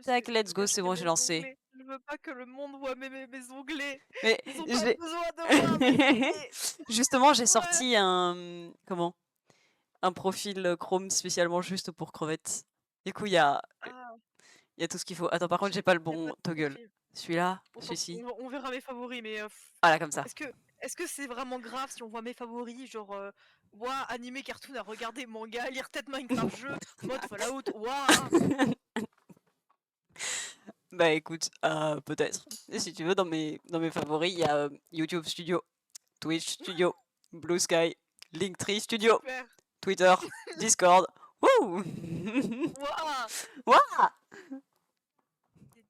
Tac, let's go, c'est cacher bon, j'ai mes lancé. onglets. Je veux pas que le monde voit mes onglets. Mais Ils ont je pas l'ai besoin de voir mes onglets. justement, j'ai Ouais. sorti comment? Un profil, Chrome spécialement juste pour crevettes. Du coup, Ah, il y a tout ce qu'il faut. Attends, par contre, j'ai pas le j'ai pas bon de toggle. profil. Celui-là? On s'en fout, Celui-ci? on verra mes favoris, mais Ah là, comme ça. est-ce que c'est vraiment grave si on voit mes favoris, genre ouah, animé, cartoon à regarder, manga, lire peut-être Minecraft jeu, mode Fallout, ouah. Bah écoute, peut-être. Et si tu veux, dans mes favoris, il y a YouTube Studio, Twitch Studio, Blue Sky, Linktree Studio, Super. Twitter, Discord. Wouh! Ouah. Ouah!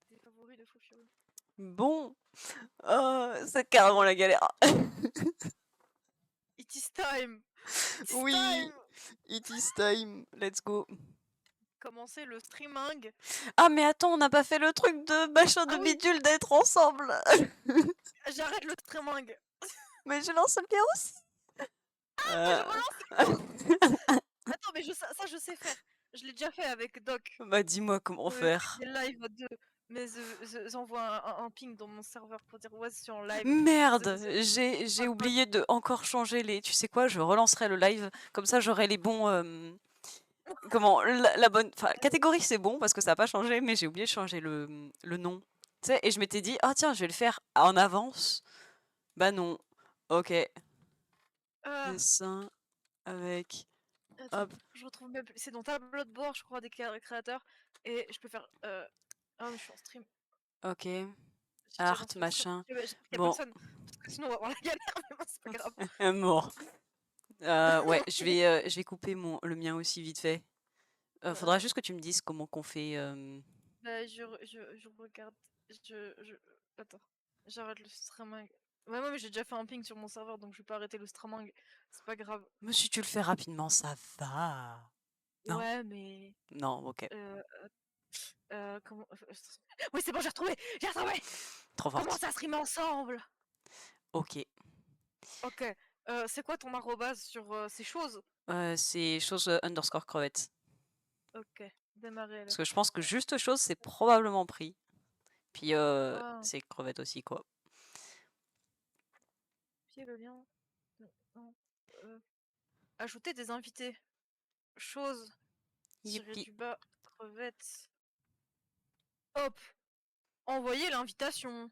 Des favoris de fou furieux. Bon, c'est carrément la galère. It is time. It is Oui, time. it is time. Let's go. Commencer le streaming. Ah mais attends, on n'a pas fait le truc de machin de Ah oui, bidule d'être ensemble. j'arrête le streaming. Mais je lance le mien aussi. Mais je relance. Attends, mais ça je sais faire. Je l'ai déjà fait avec Doc. Bah dis-moi comment On avait fait faire. des lives de. Mais j'envoie un ping dans mon serveur pour dire ouais, je suis en live. Merde, The- j'ai the- oublié de encore changer les. Tu sais quoi, je relancerai le live. Comme ça, j'aurai les bons. Comment la bonne. Enfin, catégorie, c'est bon parce que ça n'a pas changé, mais j'ai oublié de changer le nom. Tu sais, et je m'étais dit, ah tiens, je vais le faire en avance. Bah non. Ok. Ah, Dessin avec. attends, Hop. je retrouve même plus. C'est dans tableau de bord, je crois, des créateurs. Et je peux faire. Ah, mais je suis en stream. Ok. J'ai déjà Art, lancé le stream. machin. J'espère qu'il y a Bon. personne. Parce que sinon, on va avoir la galère, mais bon, c'est pas grave. Bon. Ouais, je vais couper le mien aussi vite fait. Faudra Attends. juste que tu me dises comment qu'on fait. Bah, je regarde. Attends. J'arrête le streaming. Ouais, mais j'ai déjà fait un ping sur mon serveur, donc je vais pas arrêter le streaming. C'est pas grave. Mais si tu le fais rapidement, ça va. Non? Ouais, mais. Non, ok. Euh, comment. Oui, c'est bon, j'ai retrouvé! J'ai retrouvé! Trop Comment forte. ça se rime ensemble? Ok. Ok. C'est quoi ton arrobase sur ces choses? C'est chose underscore crevette. Ok. Démarrer Parce alors. que je pense que juste chose, c'est probablement pris. Puis Ah, c'est crevette aussi, quoi. pied le lien. Non. Ajouter des invités. Chose. Tirer Youpi. du bas. Crevette. Hop. Envoyer l'invitation.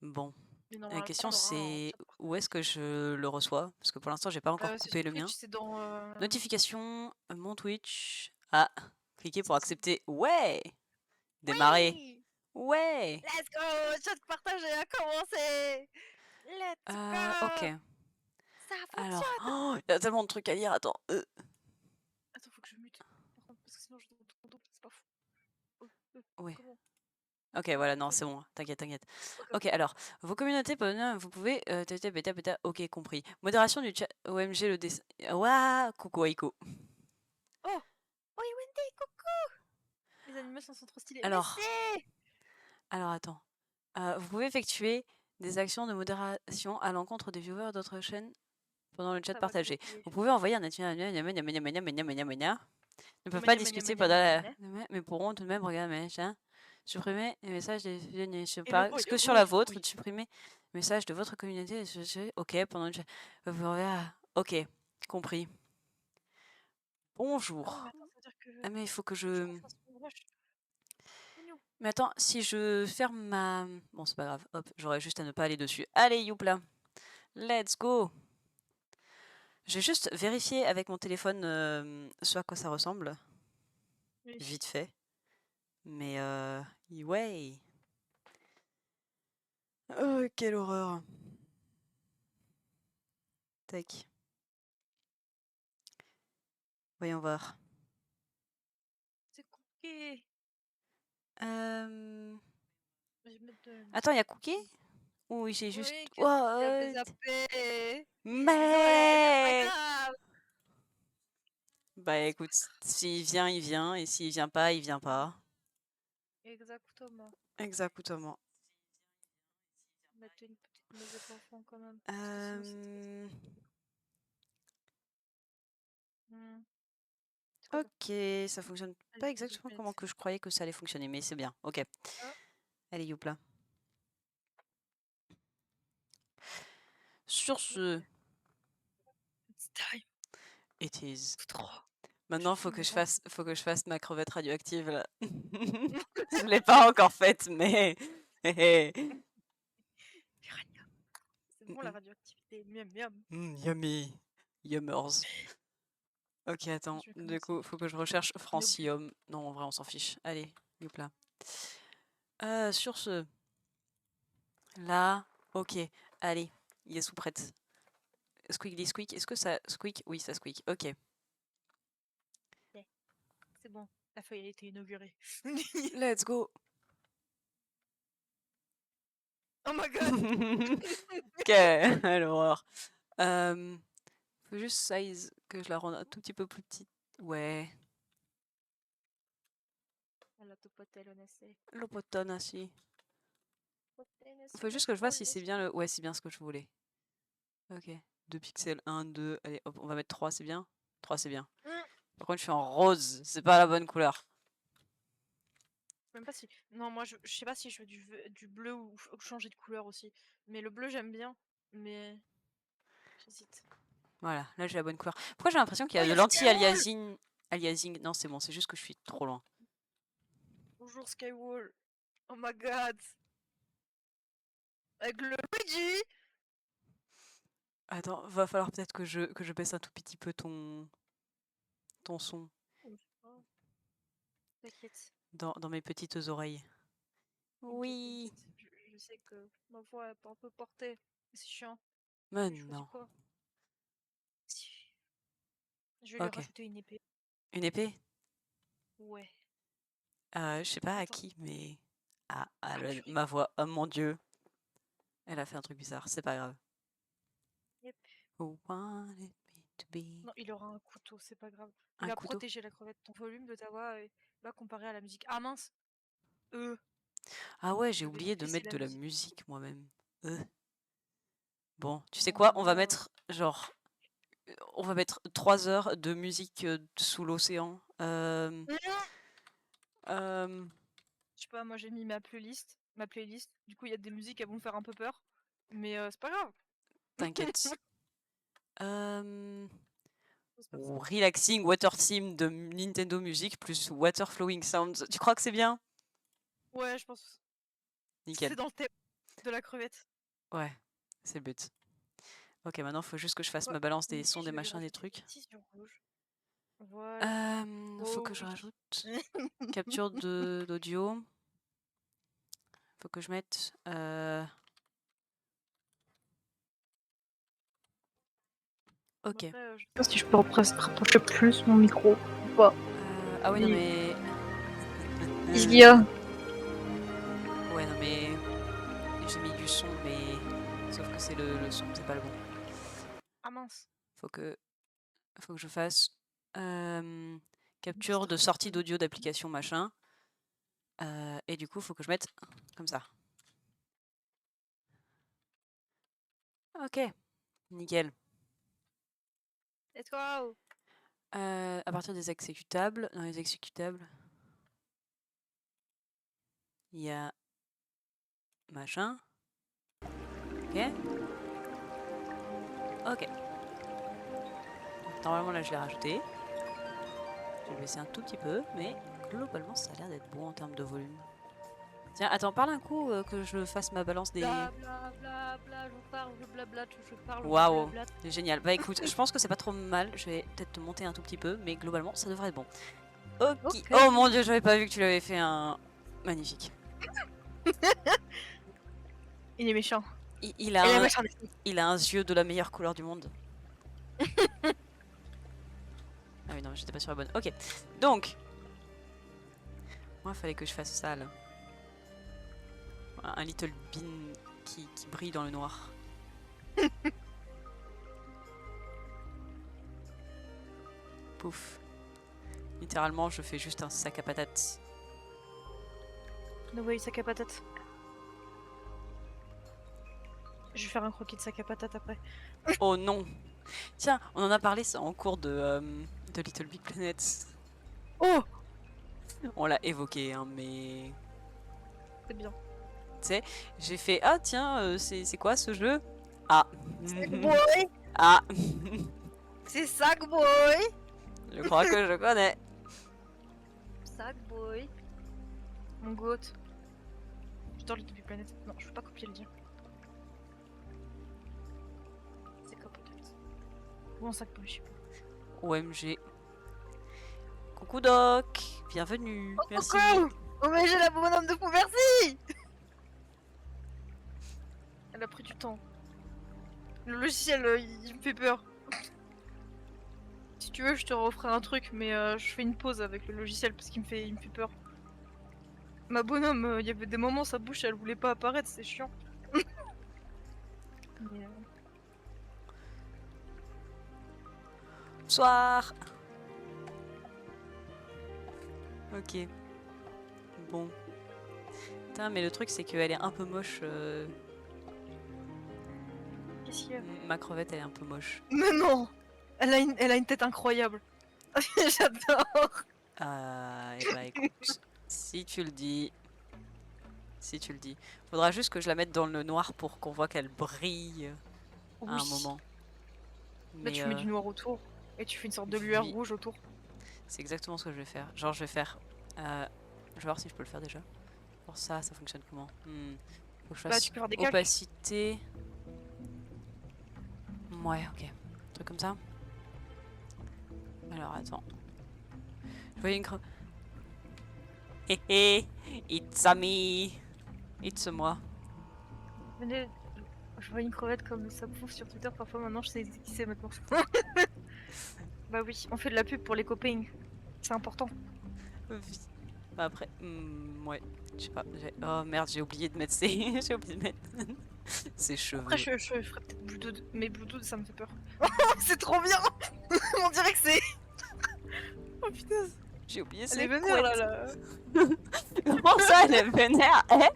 Bon. Mais La normalement, question on aura un c'est chat où est-ce que je le reçois? Parce que pour l'instant, j'ai pas encore c'est sur coupé le Twitch, mien. c'est dans. Notification, mon Twitch. Ah, cliquez pour c'est- accepter. Ouais! Démarrer. Oui! Ouais! Let's go! Chat partagé a commencé! Let's Ok. go! Ça Alors, fonctionne! oh, il y a tellement de trucs à lire. Attends. Attends, faut que je mute. Par contre, parce que sinon je dois tout double, c'est pas fou. Ouais. Comment? Ok, voilà, non, c'est bon. T'inquiète, t'inquiète. Ok, Ok, ok. alors, vos communautés, vous pouvez. Bêta, bêta, ok, compris. Modération du chat. OMG, le dessin. Waouh, coucou, Aiko. Oh! Oh, Wendy, coucou! Les animations sont trop stylées. Alors, Merci! attends. Vous pouvez effectuer des actions de modération à l'encontre des viewers d'autres chaînes pendant le chat Ça va partagé. copier. Vous pouvez envoyer un ne peuvent pas discuter pendant la. Mais pourront tout de même regarder machin. Supprimer les messages des. Je sais Et le pas. bruit, Est-ce que le sur la bruit, le vôtre, bruit. supprimer les messages de votre communauté. Ok, pendant le chat. Ok, compris. Ah oui, Bonjour. mais attends, ça veut dire que Ah, mais il faut que faut que je je. refasse mon rush. Mignon. Mais attends, si je ferme ma. Bon, c'est pas grave. Hop, j'aurais juste à ne pas aller dessus. Allez, youpla. Let's go. Je vais juste vérifier avec mon téléphone ce à quoi ça ressemble. Oui. Vite fait. Mais ouais. Oh, quelle horreur. Tac. Voyons voir. C'est compliqué. Euh... Je vais mettre de la Attends, il y a musique. Cookie? Oui, j'ai juste. Oui, que j'avais What? zappé. Désolée, c'est pas Mais. grave. Bah C'est écoute, pas grave. s'il vient, il vient. Et s'il vient pas, il vient pas. Exactement. Exactement. Mettre une petite musique au fond quand même. Parce que sinon c'est trop. Hmm. Trop bien. Ok, ça fonctionne Allez, pas vas-y, exactement comment Planète. que je croyais que ça allait fonctionner, mais c'est bien. Ok. Ah, Allez, youpla. Sur ce, it's time. it is. Trop. Maintenant, Je me sens. faut que je fasse ma crevette radioactive là. Je l'ai pas encore faite, mais. Piranha. C'est bon la radioactivité. Miam miam. Yummy. Yummers. Ok, attends. Je vais Du commencer. coup, faut que je recherche Nope. francium. Non, en vrai, on s'en fiche. Allez, youpla. Sur ce. Là. Ok. Allez. Il est sous prête. Squeaky squeak. Est-ce que ça squeak? Oui, ça squeak. Ok. C'est bon. La feuille a été inaugurée. Let's go. Oh my god. Quelle horreur. Faut juste size que je la rende un tout petit peu plus petite. Ouais. La topotelle, on essaie. L'opotone aussi. Topotelle, Faut juste que je vois si c'est bien le. Ouais, c'est bien ce que je voulais. Ok. 2 pixels, 1, 2. Allez, hop, on va mettre 3, c'est bien. 3, c'est bien. Par contre, je suis en rose. C'est pas la bonne couleur. Même pas si. Non, moi je sais pas si je veux du bleu ou changer de couleur aussi. Mais le bleu j'aime bien. Mais j'hésite. Voilà, là j'ai la bonne couleur. Pourquoi j'ai l'impression qu'il y Oh, a de y'a Skywall! l'anti-aliasing. Aliasing. Non, c'est bon, c'est juste que je suis trop loin. Bonjour Skywall. Oh my god. Avec le Luigi! Attends, va falloir peut-être que je baisse un tout petit peu ton son Oh, t'inquiète. dans mes petites oreilles. T'inquiète, Oui. t'inquiète. Je sais que ma voix est un peu portée. C'est chiant. Mais Je choisis non. quoi? Si. Je vais lui Ok. rajouter une épée. Une épée? Ouais. Je sais pas à Attends. qui, mais. Ah purée. Ma voix. Oh mon dieu. Elle a fait un truc bizarre, c'est pas grave. Yep. Who wanted me to be. Non, il aura un couteau, c'est pas grave. Il Un va couteau? protéger la crevette. Ton volume de ta voix va comparer à la musique. Ah mince! Ah ouais, j'ai Je vais oublié de baisser mettre la de la musique. musique moi-même. Bon, tu sais Bon, quoi? bah On va voilà. mettre genre. On va mettre 3 heures de musique sous l'océan. Euh, Je sais pas, moi j'ai mis ma playlist. Ma playlist. Du coup, il y a des musiques, elles vont me faire un peu peur. Mais c'est pas grave. T'inquiète. Euh, Ça se passe. Relaxing Water Theme de Nintendo Music plus Water Flowing Sounds. Tu crois que c'est bien? Ouais, je pense. Nickel. C'est dans le thème de la crevette. Ouais, c'est le but. Ok, maintenant faut juste que je fasse Quoi? ma balance des Ici, sons, des je vais lui machins, des rajouter des trucs. cisions rouges. Voilà. Faut Oh que je oui. rajoute capture d'audio. Faut que je mette. Ok. Après, je sais pas si je peux rapprocher plus mon micro ou pas. Ah oui, non mais. Il y a. Ouais, non mais. J'ai mis du son, mais. Sauf que c'est le son, c'est pas le bon. Ah mince. Faut que, faut que je fasse. Capture de sortie d'audio d'application machin. Et du coup, faut que je mette comme ça. Ok, nickel. Let's go! À partir des exécutables, dans les exécutables, il y a machin. Ok. Ok. Normalement là je l'ai rajouté. Je vais baisser un tout petit peu, mais globalement ça a l'air d'être bon en termes de volume. Tiens, attends, parle un coup que je fasse ma balance des. Bla bla bla bla, je parle, je blablate, je parle, je Waouh, blablate. c'est génial. Bah écoute, je pense que c'est pas trop mal. Je vais peut-être te monter un tout petit peu, mais globalement ça devrait être bon. Ok. Ok. Oh mon dieu, j'avais pas vu que tu l'avais fait un. Magnifique. Il est méchant. Il Elle est a un, méchante. il a un yeux de la meilleure couleur du monde. Ah oui, non, j'étais pas sur la bonne. Ok, donc. Moi, il fallait que je fasse ça là. Un little bean qui brille dans le noir. Pouf. Littéralement, je fais juste un sac à patates. Nous voyons sac à patate. Je vais faire un croquis de sac à patate après. Oh non. Tiens, on en a parlé ça en cours de Little Big Planet. Oh, On l'a évoqué, hein, mais... c'est bien. Tu sais, j'ai fait, ah tiens, c'est quoi ce jeu? Ah. Sackboy, Ah. c'est Sackboy. Je crois que je connais. Sackboy. Mon goat. J'adore Little Planet. Non, je veux pas copier le lien. C'est quoi peut-être? Ou un Sackboy, je sais pas. OMG. Coucou Doc, bienvenue, merci. Coucou! Oh mais j'ai la bonhomme de fou, merci! Elle a pris du temps. Le logiciel, il me fait peur. Si tu veux, je te referai un truc, mais je fais une pause avec le logiciel parce il me fait peur. Ma bonhomme, il y avait des moments, sa bouche, elle voulait pas apparaître, c'est chiant. Mais, Bonsoir. Ok. Bon. Putain, mais le truc c'est qu'elle est un peu moche. qu'est-ce qu'il y a? Ma crevette elle est un peu moche. Mais non! Elle a une tête incroyable. J'adore! Et bah écoute, si tu le dis. Si tu le dis. Faudra juste que je la mette dans le noir pour qu'on voit qu'elle brille à un Oui. moment. Là, Mais tu mets du noir autour et tu fais une sorte de lueur rouge autour. c'est exactement ce que je vais faire. Genre je vais faire... je vais voir si je peux le faire déjà. Pour ça, ça fonctionne comment? Faut que je Bah, fasse tu peux faire des calques. opacité. Ouais, ok. Un truc comme ça. Alors attends. Je voyais une crevette. Hé hé, it's a me. It's moi. Venez, je vois une crevette comme ça bouffe sur Twitter parfois, maintenant je sais qui c'est maintenant. Bah oui, on fait de la pub pour les copains. C'est important. Bah après, ouais, je sais pas. Oh merde, j'ai oublié de mettre ses... j'ai oublié de mettre ses cheveux. Après, je ferai peut-être Bluetooth, mais Bluetooth ça me fait peur. C'est trop bien. On dirait que c'est. Oh putain, J'ai oublié elle ses est vénère là, couettes. Comment ça, elle est vénère? Hey,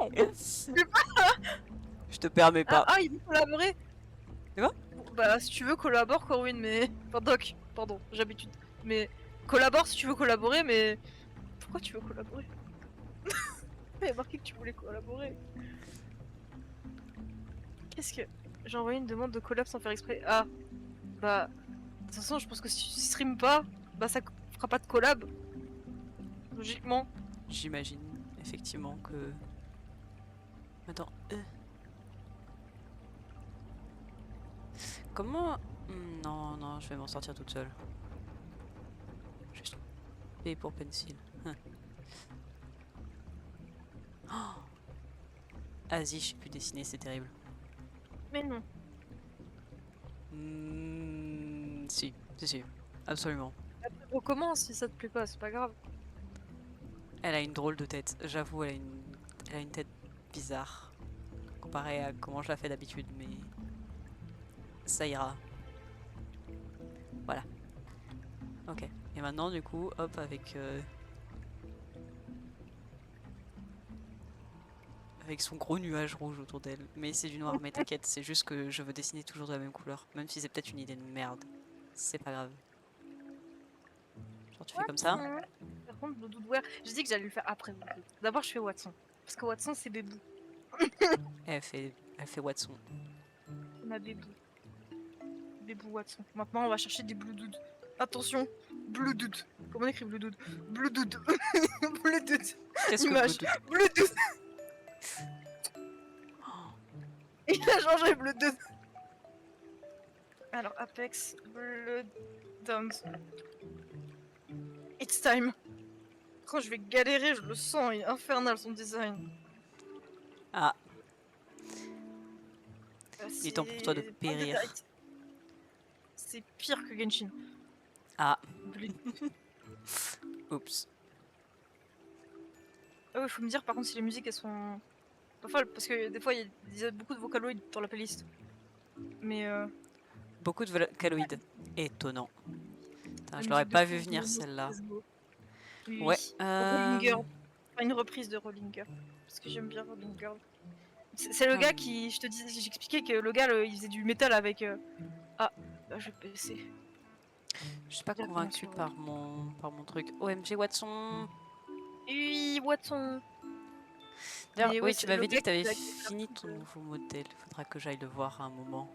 je te permets pas. Ah, il veut collaborer. C'est quoi? Bah, si tu veux, collabore, Corwin, mais. Enfin, Doc, pardon, j'ai l'habitude. Mais collabore si tu veux collaborer, mais. Pourquoi tu veux collaborer? Il y a marqué que tu voulais collaborer. Qu'est-ce que. J'ai envoyé une demande de collab sans faire exprès. Ah, bah. De toute façon, je pense que si tu stream pas, bah ça fera pas de collab. Logiquement. J'imagine effectivement que... Attends. Comment... Non, non, je vais m'en sortir toute seule. Juste P pour pencil. Oh, Asie, je sais plus dessiner, c'est terrible. Mais non. Si, absolument. Après, recommence si ça te plaît pas, c'est pas grave. Elle a une drôle de tête, j'avoue, elle a une tête bizarre. Comparée à comment je la fais d'habitude, mais... Ça ira. Voilà. Ok. Et maintenant, du coup, hop, avec... Avec son gros nuage rouge autour d'elle. Mais c'est du noir, mais t'inquiète, c'est juste que je veux dessiner toujours de la même couleur. Même si c'est peut-être une idée de merde. C'est pas grave. Genre tu fais comme ça. Par contre, Bloodwoodware, j'ai dit que j'allais le faire après Bloodwood. D'abord, je fais Watson. Parce que Watson, c'est bébou. Et elle fait Watson. C'est ma bébou. Bébou Watson. Maintenant, on va chercher des Bluedood. Attention, Bluedood. Comment on écrit Bluedood? Bluedood. Bluedood. Qu'est-ce que Image. Bluetooth? Bluedood. Il a changé Bluedood. Alors, Apex, Bloodhound. It's time. Quand je vais galérer, je le sens, il est infernal son design. Ah, il est C'est temps pour toi de périr. C'est pire que Genshin. Ah. Oups. Ah ouais, faut me dire par contre si les musiques elles sont pas folles parce que des fois il y a beaucoup de vocaloïdes dans la playlist. Mais Beaucoup de vocaloïdes. Étonnant. Putain, la je l'aurais musique de pas vu fond, venir Momo, celle-là. Fresno. Oui, Ouais. Rolling Girl. Enfin, une reprise de Rolling Girl. Parce que j'aime bien Rolling Girl. C'est le gars qui, je te dis, j'expliquais que le gars il faisait du métal avec. Ah, bah, je vais baisser. Je suis pas Directement convaincue sur- par mon truc. OMG Watson. Oui, Watson. D'ailleurs, Mais ouais, oui, tu c'est m'avais le dit gars que tu avais qui a créé le fini ton truc, nouveau modèle. Faudra que j'aille le voir à un moment.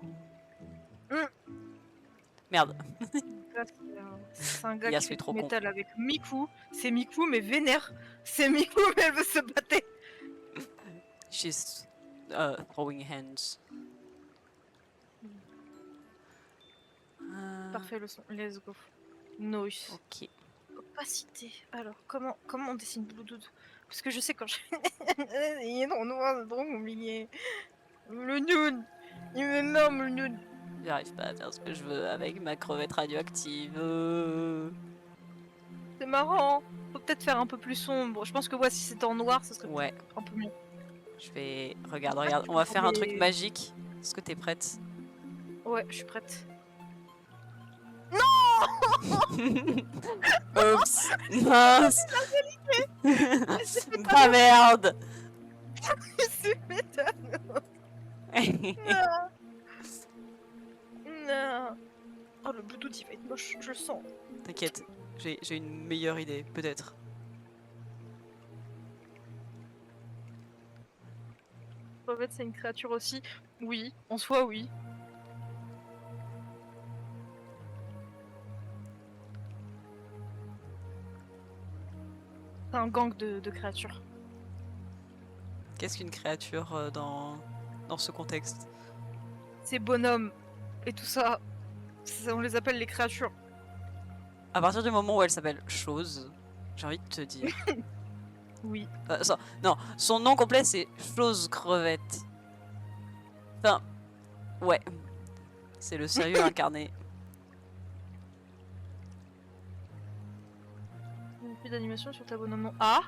Hum. Merde, Là, c'est un gars Yas, qui je fait suis du trop con. métal avec Miku. C'est Miku, mais vénère. C'est Miku, mais elle veut se battre. She's throwing hands. Parfait le son. Let's go. Noise. Ok. Opacité. Alors, comment on dessine Bluetooth? Parce que je sais quand je... Il est dans noir, c'est trop compliqué. Le nude. Il m'énorme le nude. J'arrive pas à faire ce que je veux avec ma crevette radioactive. C'est marrant. Faut peut-être faire un peu plus sombre. Je pense que ouais, si c'était en noir, ça serait Ouais, peut-être un peu mieux. je vais... Je sais pas Regarde. si tu On peux va faire faire un truc des... magique. Est-ce que t'es prête? Ouais, je suis prête. Oups. Mince. C'est Ah merde. C'est métal. Non. Non. Oh, le Bluetooth, il va être moche. Je le sens. T'inquiète, j'ai une meilleure idée, peut-être. En fait, c'est une créature aussi. Oui, en soi, oui. C'est un gang de créatures. Qu'est-ce qu'une créature dans ce contexte? Ces bonhommes et tout ça, on les appelle les créatures. À partir du moment où elle s'appelle Chose, j'ai envie de te dire. Oui. Non, son nom complet c'est Chose Crevette. Enfin, ouais. C'est le sérieux incarné. Il n'y a plus d'animation sur ta bonhomme. Ah.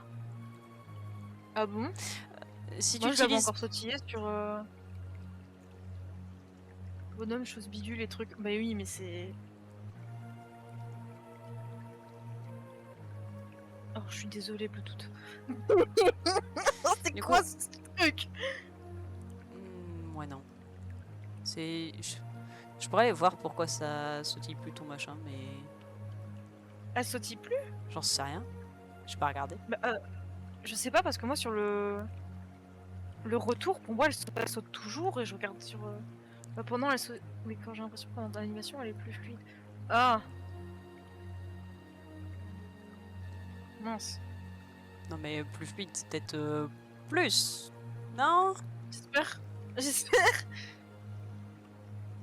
Ah bon? Si tu Moi, je l'avais utilises... encore sautillé sur... Bonhomme, chose bidule, les trucs. Bah oui, mais c'est... Oh, je suis désolée, Bluetooth. C'est Du quoi coup- ce truc? Ouais, non. C'est... Je pourrais aller voir pourquoi ça sautille plus ton machin, mais... Elle sautille plus? J'en sais rien. J'ai pas regardé. Bah, je sais pas, parce que moi, sur le retour, pour moi, elle saute toujours, et je regarde sur... Bah, pendant, elle saute... Mais quand j'ai l'impression que pendant l'animation, elle est plus fluide. Ah. Mince. Non mais plus fluide, c'est peut-être plus. Non? J'espère. J'espère.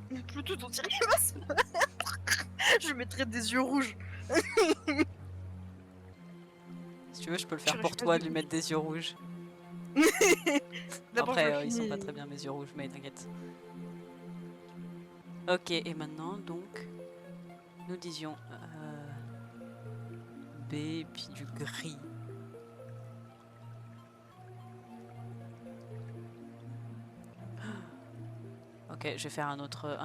Mais Bluetooth, on dirait qu'il va se mettre. Je mettrais des yeux rouges. Si tu veux, je peux le faire Je pour reste toi, pas lui mettre des yeux rouges. D'abord, Après, je ils sont finis. pas très bien mes yeux rouges, mais t'inquiète. Ok, et maintenant, donc, nous disions B, puis du gris. Ok, je vais faire un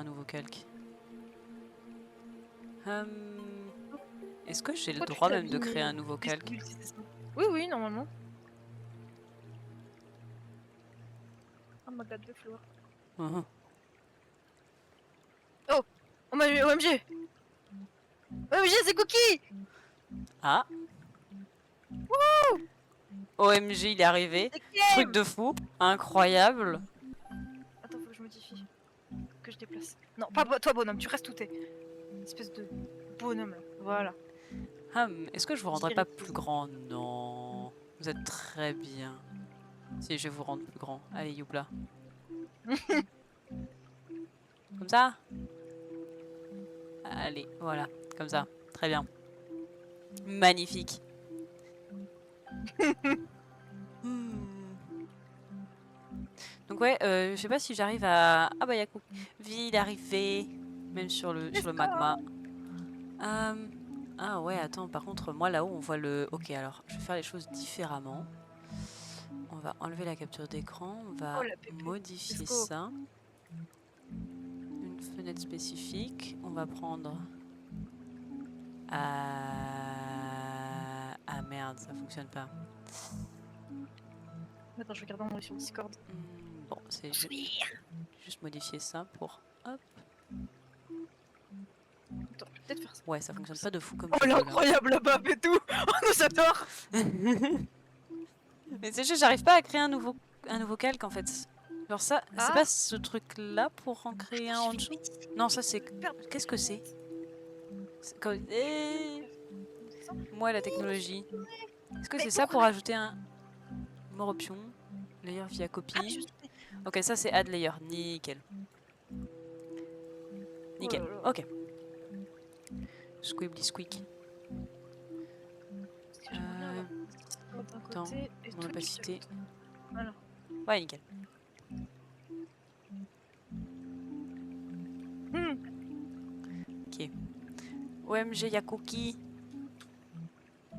nouveau calque. Est-ce que j'ai le Pourquoi tu droit même de t'habilles, créer un nouveau calque? c'est ça. Oui, oui, normalement. Oh my god, de fleurs. Mhm. Oh, OMG! OMG, c'est Cookie! Ah. OMG, il est arrivé. C'est Truc Game! de fou, incroyable. Attends, faut que je modifie. Que je déplace. Non, pas toi, bonhomme, tu restes où t'es. Une espèce de bonhomme là. Voilà. Est-ce que je vous rendrai pas plus grand? Non. Vous êtes très bien. Si, je vais vous rendre plus grand. Allez, Youpla. Comme ça? Allez, voilà. Comme ça. Très bien. Magnifique. Donc ouais, je sais pas si j'arrive à... Ah bah Yakou. Vie, il est arrivé. Même sur le magma. Ah ouais, attends, par contre, moi là-haut, on voit le... Ok, alors, je vais faire les choses différemment. On va enlever la capture d'écran, on va Oh, la pépé. modifier Let's go. ça. Une fenêtre spécifique. On va prendre... Ah merde, ça fonctionne pas. Attends, je regarde en sur Discord. Bon, c'est juste modifier ça pour... Hop. Attends, peut-être faire ça. Ouais, ça fonctionne pas de fou comme Oh, tu elle est veux là. incroyable la map et tout. Oh, j'adore. Mais c'est juste, j'arrive pas à créer un nouveau calque en fait. Genre ça, c'est Ah. pas ce truc là pour en créer un en dessous. Non, ça c'est. Merde. Qu'est-ce que c'est? Moi la technologie. Est-ce que Mais c'est ça pour pourquoi ajouter un more option layer via Ah, copie? Ok, ça c'est add layer. Nickel. Nickel. Oh là là. Ok. Squibbly squeak. Parce que j'aimerais bien avoir d'un Attends, côté et mon Twitch de opacité. l'autre. Voilà. Ouais, nickel. Ok. OMG, y'a Cookie.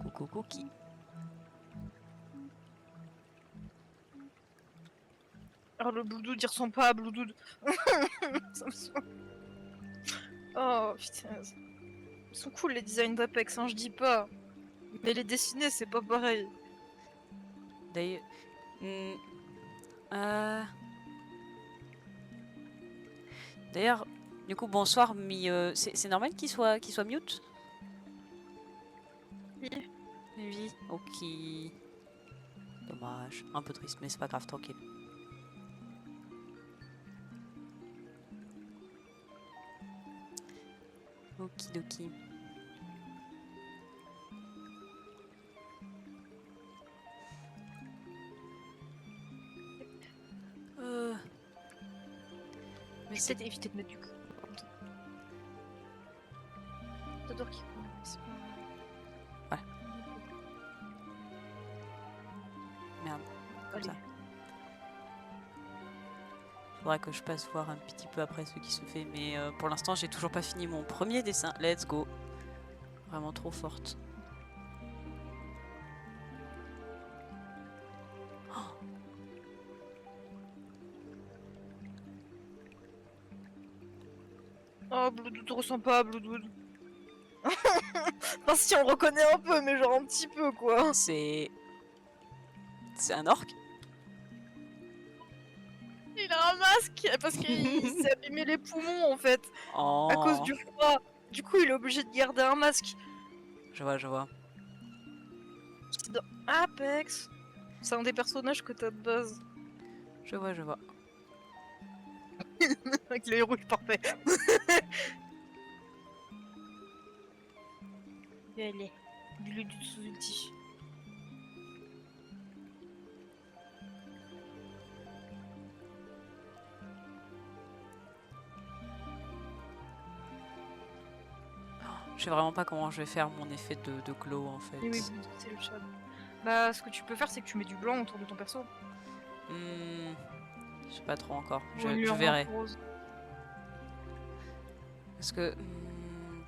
Coucou Cookie. Alors le Bloudoud il ressemble pas à Bloudoud. Ça me saoule. Oh putain. Ils sont cool les designs d'Apex, hein, je dis pas. Mais les dessiner c'est pas pareil. D'ailleurs. D'ailleurs, du coup, bonsoir, mais c'est normal qu'il soit mute? Oui. Oui. Ok. Dommage. Un peu triste, mais c'est pas grave, tranquille. Okidoki. Mais Je vais c'est... peut-être éviter de mettre du coup. T'adores qui commence. Ouais. Merde, comme Allez. ça. Faudra que je passe voir un petit peu après ce qui se fait, mais pour l'instant j'ai toujours pas fini mon premier dessin. Let's go. Vraiment trop forte. Oh, Bloudoud ressemble pas à Bloudoud. Enfin, si on le reconnaît un peu, mais genre un petit peu quoi. C'est un orc? Il a un masque parce qu'il s'est abîmé les poumons en fait à cause Oh. du froid. Du coup, il est obligé de garder un masque. Je vois, je vois. C'est dans Apex. C'est un des personnages que t'as de base. Je vois, je vois. Avec les rouges parfait. Allez, dis-lui du sous-ulti. Je sais vraiment pas comment je vais faire mon effet de glow en fait. Oui, oui, c'est le chat. Bah, ce que tu peux faire, c'est que tu mets du blanc autour de ton perso. Je sais pas trop encore. Ou une Je lueur verrai. rose. Parce que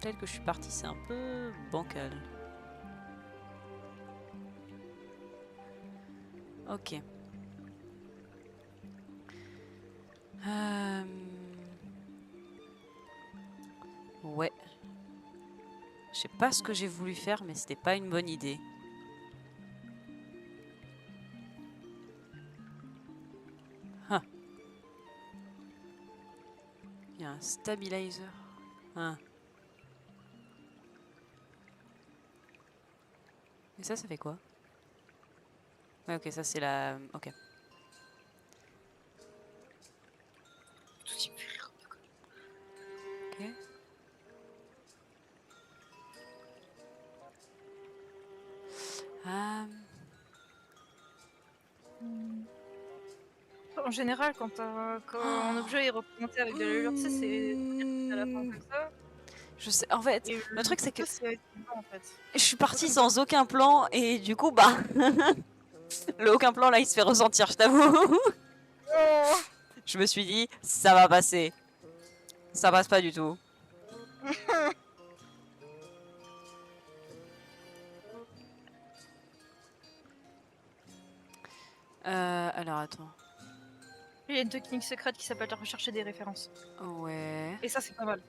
tel que je suis partie, c'est un peu bancal. Ok. Ouais. Je sais pas ce que j'ai voulu faire, mais c'était pas une bonne idée. Ah. Il y a un stabilizer. Ah. Et ça fait quoi? Ouais, ok, ça c'est la... Ok. Tout y fait rire. Ok. En général, quand un objet est représenté avec de la lueur, tu sais, c'est à la fin comme ça. Je sais, en fait, Et le truc c'est que c'est avec le blanc, en fait. je suis partie Comme sans aucun plan et du coup, bah, le aucun plan là il se fait ressentir, je t'avoue. Oh. Je me suis dit, ça va passer. Ça passe pas du tout. Alors attends. Il y a une technique secrète qui s'appelle de rechercher des références. Ouais. Et ça, c'est pas mal.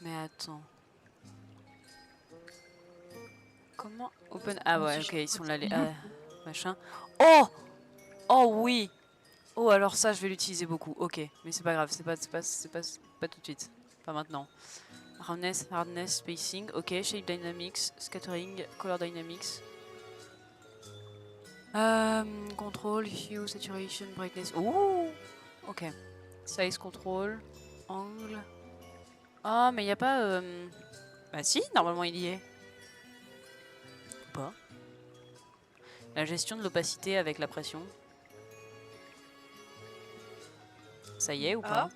Mais attends. Comment open... Ah ouais, ok, ils sont là les... machin. Oh! Oh oui! Oh alors ça, je vais l'utiliser beaucoup. Ok, mais c'est pas grave, c'est pas tout de suite. Pas maintenant. Roundness, hardness, spacing. Ok, shape dynamics, scattering, color dynamics. Control, hue, saturation, brightness. Ouh! Ok. Size control, angle. Ah, mais il n'y a pas. Bah, si, normalement il y est. Ou pas. La gestion de l'opacité avec la pression. Ça y est ou Ah, pas?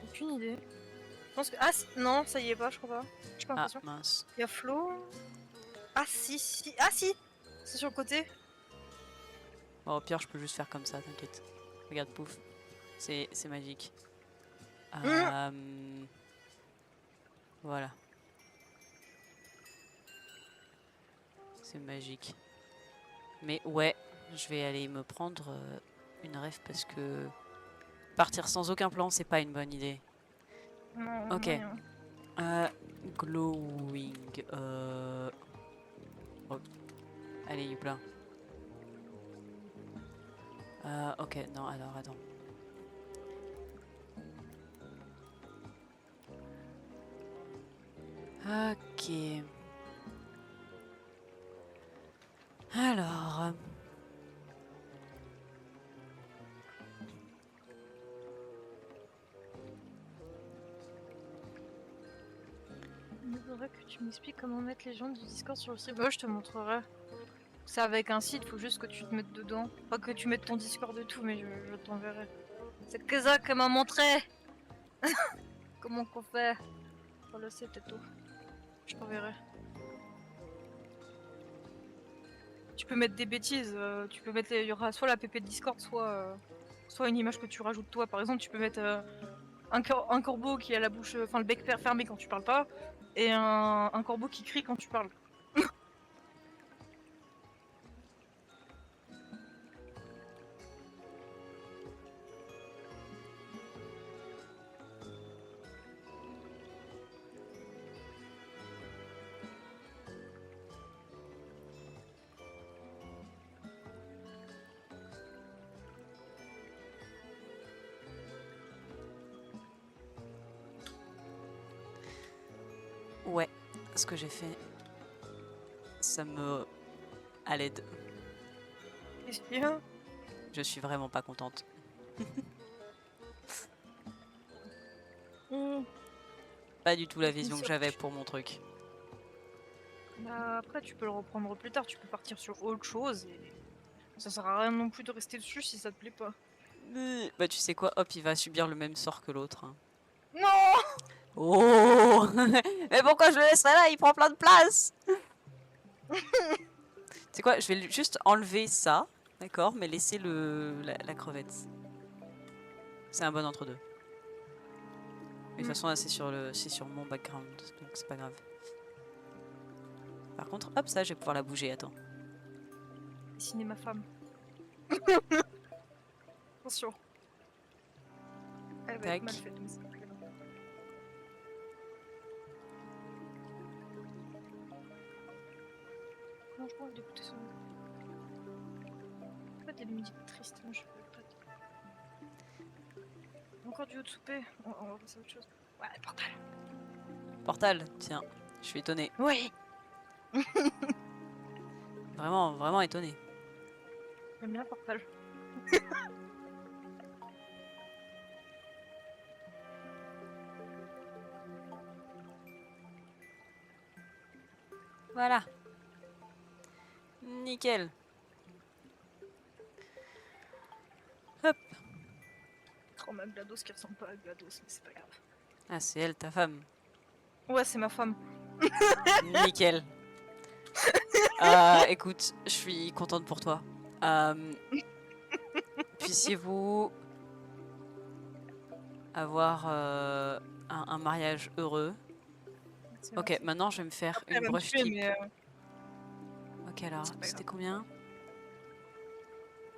aucune idée. Je pense que. Ah, non, ça y est pas, je crois pas. J'ai pas Ah, l'impression. mince. Il y a Flo. Ah, si. Ah, si! C'est sur le côté. Bon, au pire, je peux juste faire comme ça, t'inquiète. Regarde, pouf. C'est magique. Voilà. C'est magique. Mais ouais, je vais aller me prendre une ref parce que partir sans aucun plan, c'est pas une bonne idée. Non, Ok. moyen. Glowing. Oh. Allez, Youpla. Ok, non, alors attends. Ok. Alors. Il faudrait que tu m'expliques comment mettre les gens du Discord sur le stream. Moi, je te montrerai. C'est avec un site, faut juste que tu te mettes dedans. Pas que tu mettes ton Discord et tout, mais je t'enverrai. C'est que ça qu'elle m'a montré. Comment qu'on fait. Pour le site et tout. Je t'enverrai. Tu peux mettre des bêtises. Tu peux mettre. Il y aura soit la pp de Discord, soit une image que tu rajoutes toi. Par exemple, tu peux mettre un corbeau qui a la bouche, enfin le bec fermé quand tu parles pas, et un corbeau qui crie quand tu parles. Ouais, ce que j'ai fait, ça me... à l'aide. Qu'est-ce qu'il y a? Je suis vraiment pas contente. Pas du tout la vision que j'avais pour mon truc. Bah, après, tu peux le reprendre plus tard, tu peux partir sur autre chose et ça sert à rien non plus de rester dessus si ça te plaît pas. Bah tu sais quoi, hop, il va subir le même sort que l'autre. Hein. Non! Oh mais pourquoi je le laisserais là? Il prend plein de place. C'est quoi? Je vais juste enlever ça, d'accord, mais laisser la crevette. C'est un bon entre deux. Mais de toute façon là c'est sur mon background, donc c'est pas grave. Par contre, hop, ça je vais pouvoir la bouger. Attends. Dessiner ma femme. Attention. Elle va être mal Tac. faite, mais c'est pas grave. Non, je pense d'écouter son. Pas des musiques tristes, moi je peux pas. Encore du haut de souper. On va passer à autre chose. Ouais, portal. Portal, tiens, je suis étonné. Oui! Vraiment, vraiment étonné. J'aime bien portal. Voilà. Nickel. Hop. Oh, ma GLaDOS qui ressemble pas à GLaDOS, mais c'est pas grave. Ah, c'est elle, ta femme. Ouais, c'est ma femme. Nickel. Écoute, je suis contente pour toi. Puissiez-vous avoir un mariage heureux. Ok, maintenant je vais me faire Après, elle une va me brush tuer, tip. mais Ok, alors, c'est pas c'était grave. combien?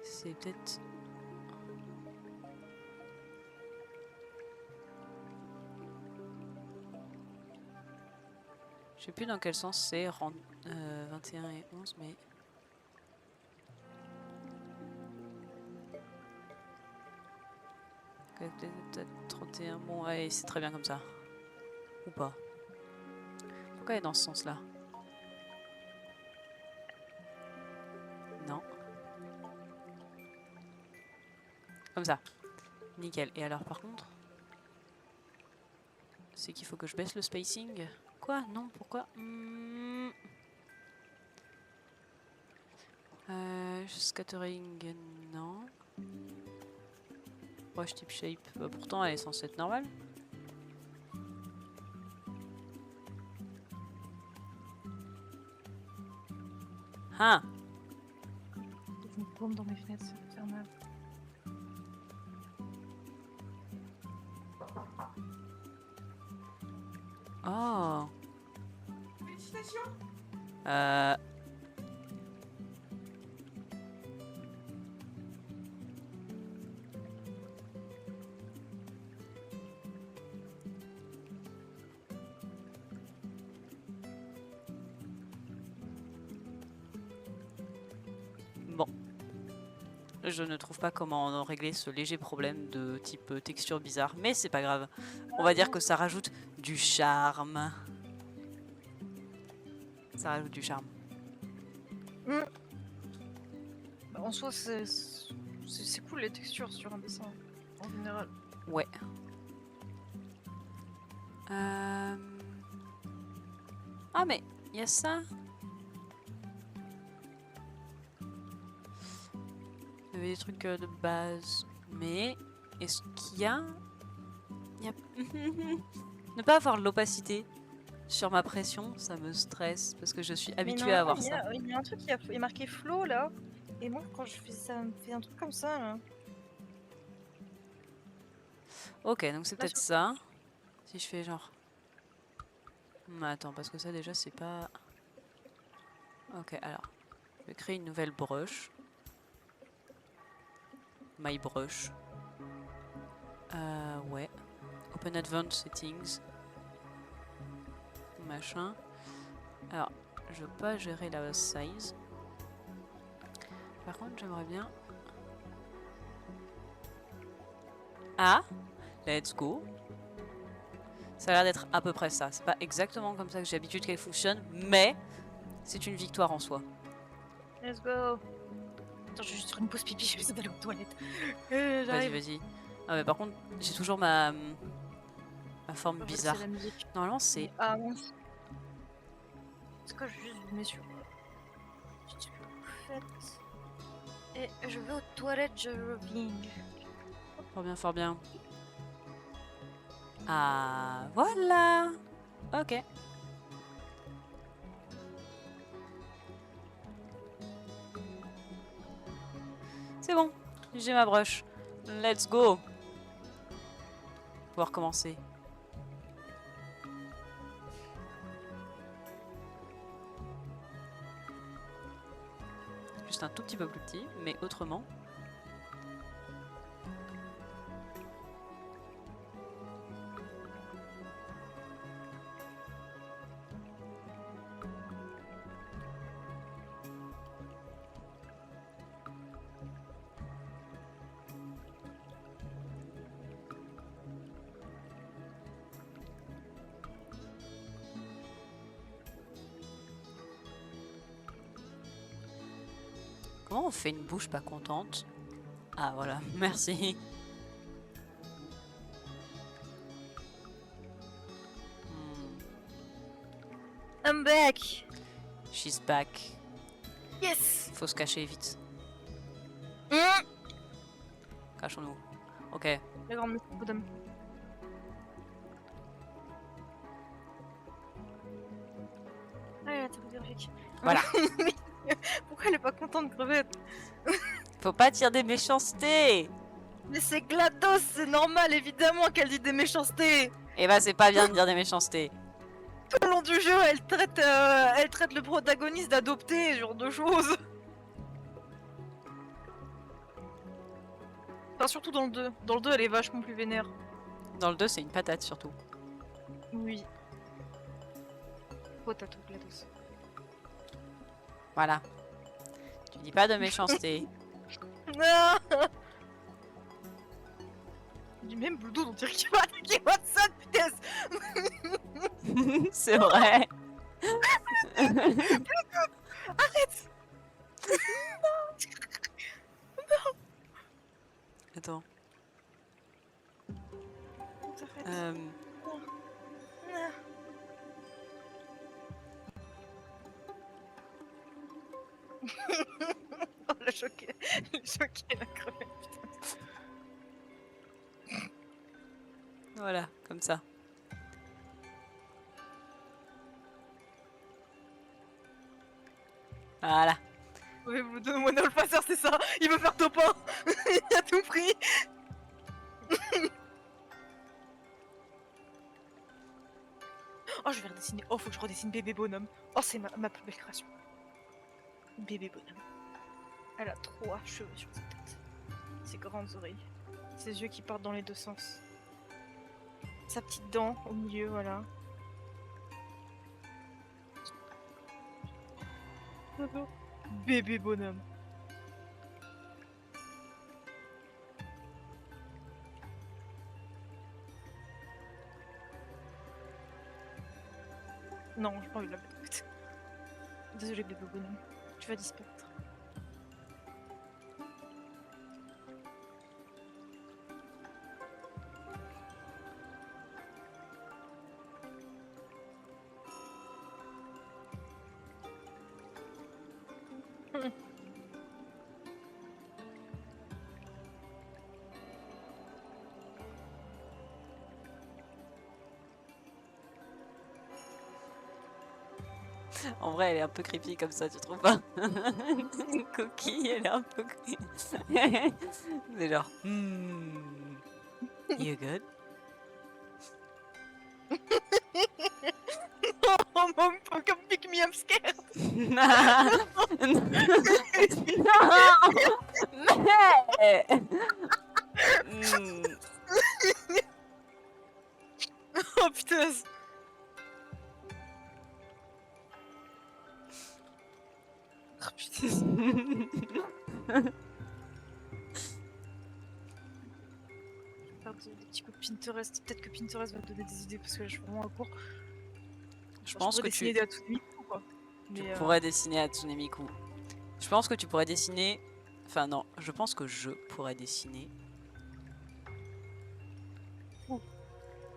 C'est peut-être... Je sais plus dans quel sens c'est, 21 et 11, mais... Peut-être 31, bon, allez, c'est très bien comme ça. Ou pas. Pourquoi elle est dans ce sens-là? Non. Comme ça. Nickel. Et alors par contre, c'est qu'il faut que je baisse le spacing. Quoi? Non, pourquoi? Scattering, non. Brush type shape, bah, pourtant elle est censée être normale. Ah! Une bombe dans mes fenêtres, ça va faire mal. Oh! Félicitations. Bon. Je ne trouve pas comment régler ce léger problème de type texture bizarre, mais c'est pas grave. On va dire que ça rajoute du charme. Ça rajoute du charme. Bah, en soi, c'est cool les textures sur un dessin, en général. Ouais. Ah mais, il y a ça. Il y avait des trucs de base. Mais, est-ce qu'il y a... Ne pas avoir de l'opacité sur ma pression, ça me stresse parce que je suis habituée à avoir ça. Il y a un truc qui est marqué flow là, et moi quand je fais ça, me fait un truc comme ça là. Ok, donc c'est Là, peut-être ça. Si je fais genre... attends, parce que ça déjà c'est pas... Ok, alors. Je vais créer une nouvelle brush. My brush. Ouais. Open Advanced Settings. Machin. Alors, je veux pas gérer la size. Par contre, j'aimerais bien... Ah! Let's go. Ça a l'air d'être à peu près ça. C'est pas exactement comme ça que j'ai l'habitude qu'elle fonctionne, mais c'est une victoire en soi. Let's go. Attends, je vais juste faire une pause pipi, je vais essayer d'aller aux toilettes. Vas-y, J'arrive. vas-y. Ah mais par contre, j'ai toujours ma forme Je vais bizarre. laisser la musique. Normalement, c'est... Ah mince. C'est quoi, je vais juste vous mettre sur... Et je vais aux toilettes, je reviens. Fort bien, fort bien. Ah, voilà. Ok. C'est bon, j'ai ma brush. Let's go. Pouvoir commencer. Juste un tout petit peu plus petit, mais autrement. Comment on fait une bouche pas contente? Ah voilà, merci. I'm back. She's back. Yes. Faut se cacher vite. Cachons-nous. Ok. La grande madame. Ah, c'est vérifique. Voilà. Pourquoi elle est pas contente, crevette? Faut pas dire des méchancetés. Mais c'est GLaDOS, c'est normal, évidemment qu'elle dit des méchancetés. Et bah c'est pas bien de dire des méchancetés. Tout au long du jeu, elle traite le protagoniste d'adopter, ce genre de choses. Enfin, surtout dans le 2. Dans le 2, elle est vachement plus vénère. Dans le 2, c'est une patate surtout. Oui. Potato GLaDOS. Voilà. Tu dis pas de méchanceté. Ah. Du même Bluetooth, on dirait qu'il va attaquer WhatsApp, putain. C'est vrai. Arrête. Attends. T'arrêtes. Euh, Non. Oh, le choqué. Le choqué, la crevé. voilà, comme ça. Voilà. Oui, vous donne-moi dans le passeur, c'est ça. Il veut faire top 1. Il a tout pris. Oh, je vais redessiner. Oh, faut que je redessine bébé bonhomme. Oh, c'est ma plus belle création. Bébé bonhomme. Elle a 3 cheveux sur sa tête. Ses grandes oreilles. Ses yeux qui partent dans les deux sens. Sa petite dent au milieu, voilà. Bébé bonhomme. Non, j'ai pas envie de la mettre. Désolé bébé bonhomme. Tu vas disparaître. En vrai, elle est un peu creepy comme ça, tu trouves pas? Cookie, elle est un peu creepy. C'est genre, you good? Oh mom, come pick me, I'm scared. Mais... Hmm. Oh putain. Oh putain. Faire des petits coups de Pinterest. Peut-être que Pinterest va me donner des idées parce que là je suis vraiment à court. Je Enfin, pense pourrais que dessiner des Hatsune quoi. tu Mais, pourrais dessiner Hatsune Miku. Je pense que tu pourrais dessiner... Enfin non, je pense que je pourrais dessiner...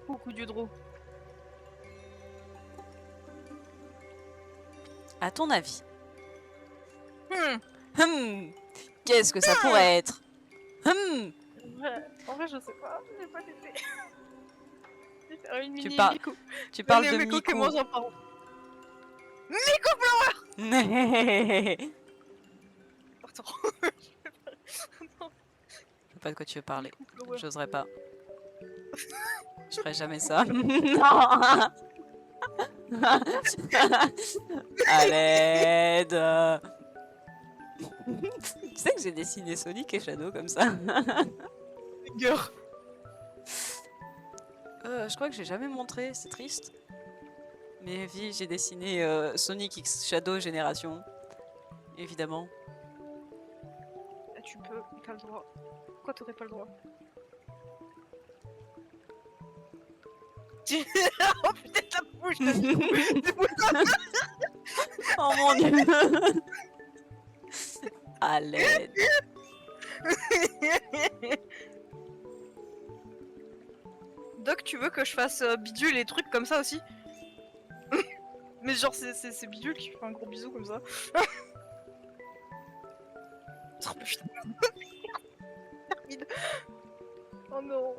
Coucou Diodro. À ton avis, Hmm. qu'est-ce que ça pourrait être? En vrai, je sais pas. J'ai pas d'idée. Je vais faire une mini parles- Miku. Tu parles Allez, de Miku qui Miku. mange un pardon. Miku Attends. Non, Je sais pas de quoi tu veux parler. Miku Flower. J'oserais pas. Je ferais jamais ça. Non. À l'aide. Tu sais que j'ai dessiné Sonic et Shadow comme ça. Finger. Je crois que j'ai jamais montré, c'est triste. Mais oui, j'ai dessiné Sonic X Shadow Génération. Évidemment. Ah, tu peux, t'as le droit. Pourquoi t'aurais pas le droit? Oh putain, ta bouche, t'as Miku. Oh mon dieu. À l'aide. Doc, tu veux que je fasse bidule et trucs comme ça aussi? Mais genre, c'est bidule qui fait un gros bisou comme ça. Oh putain. Oh non.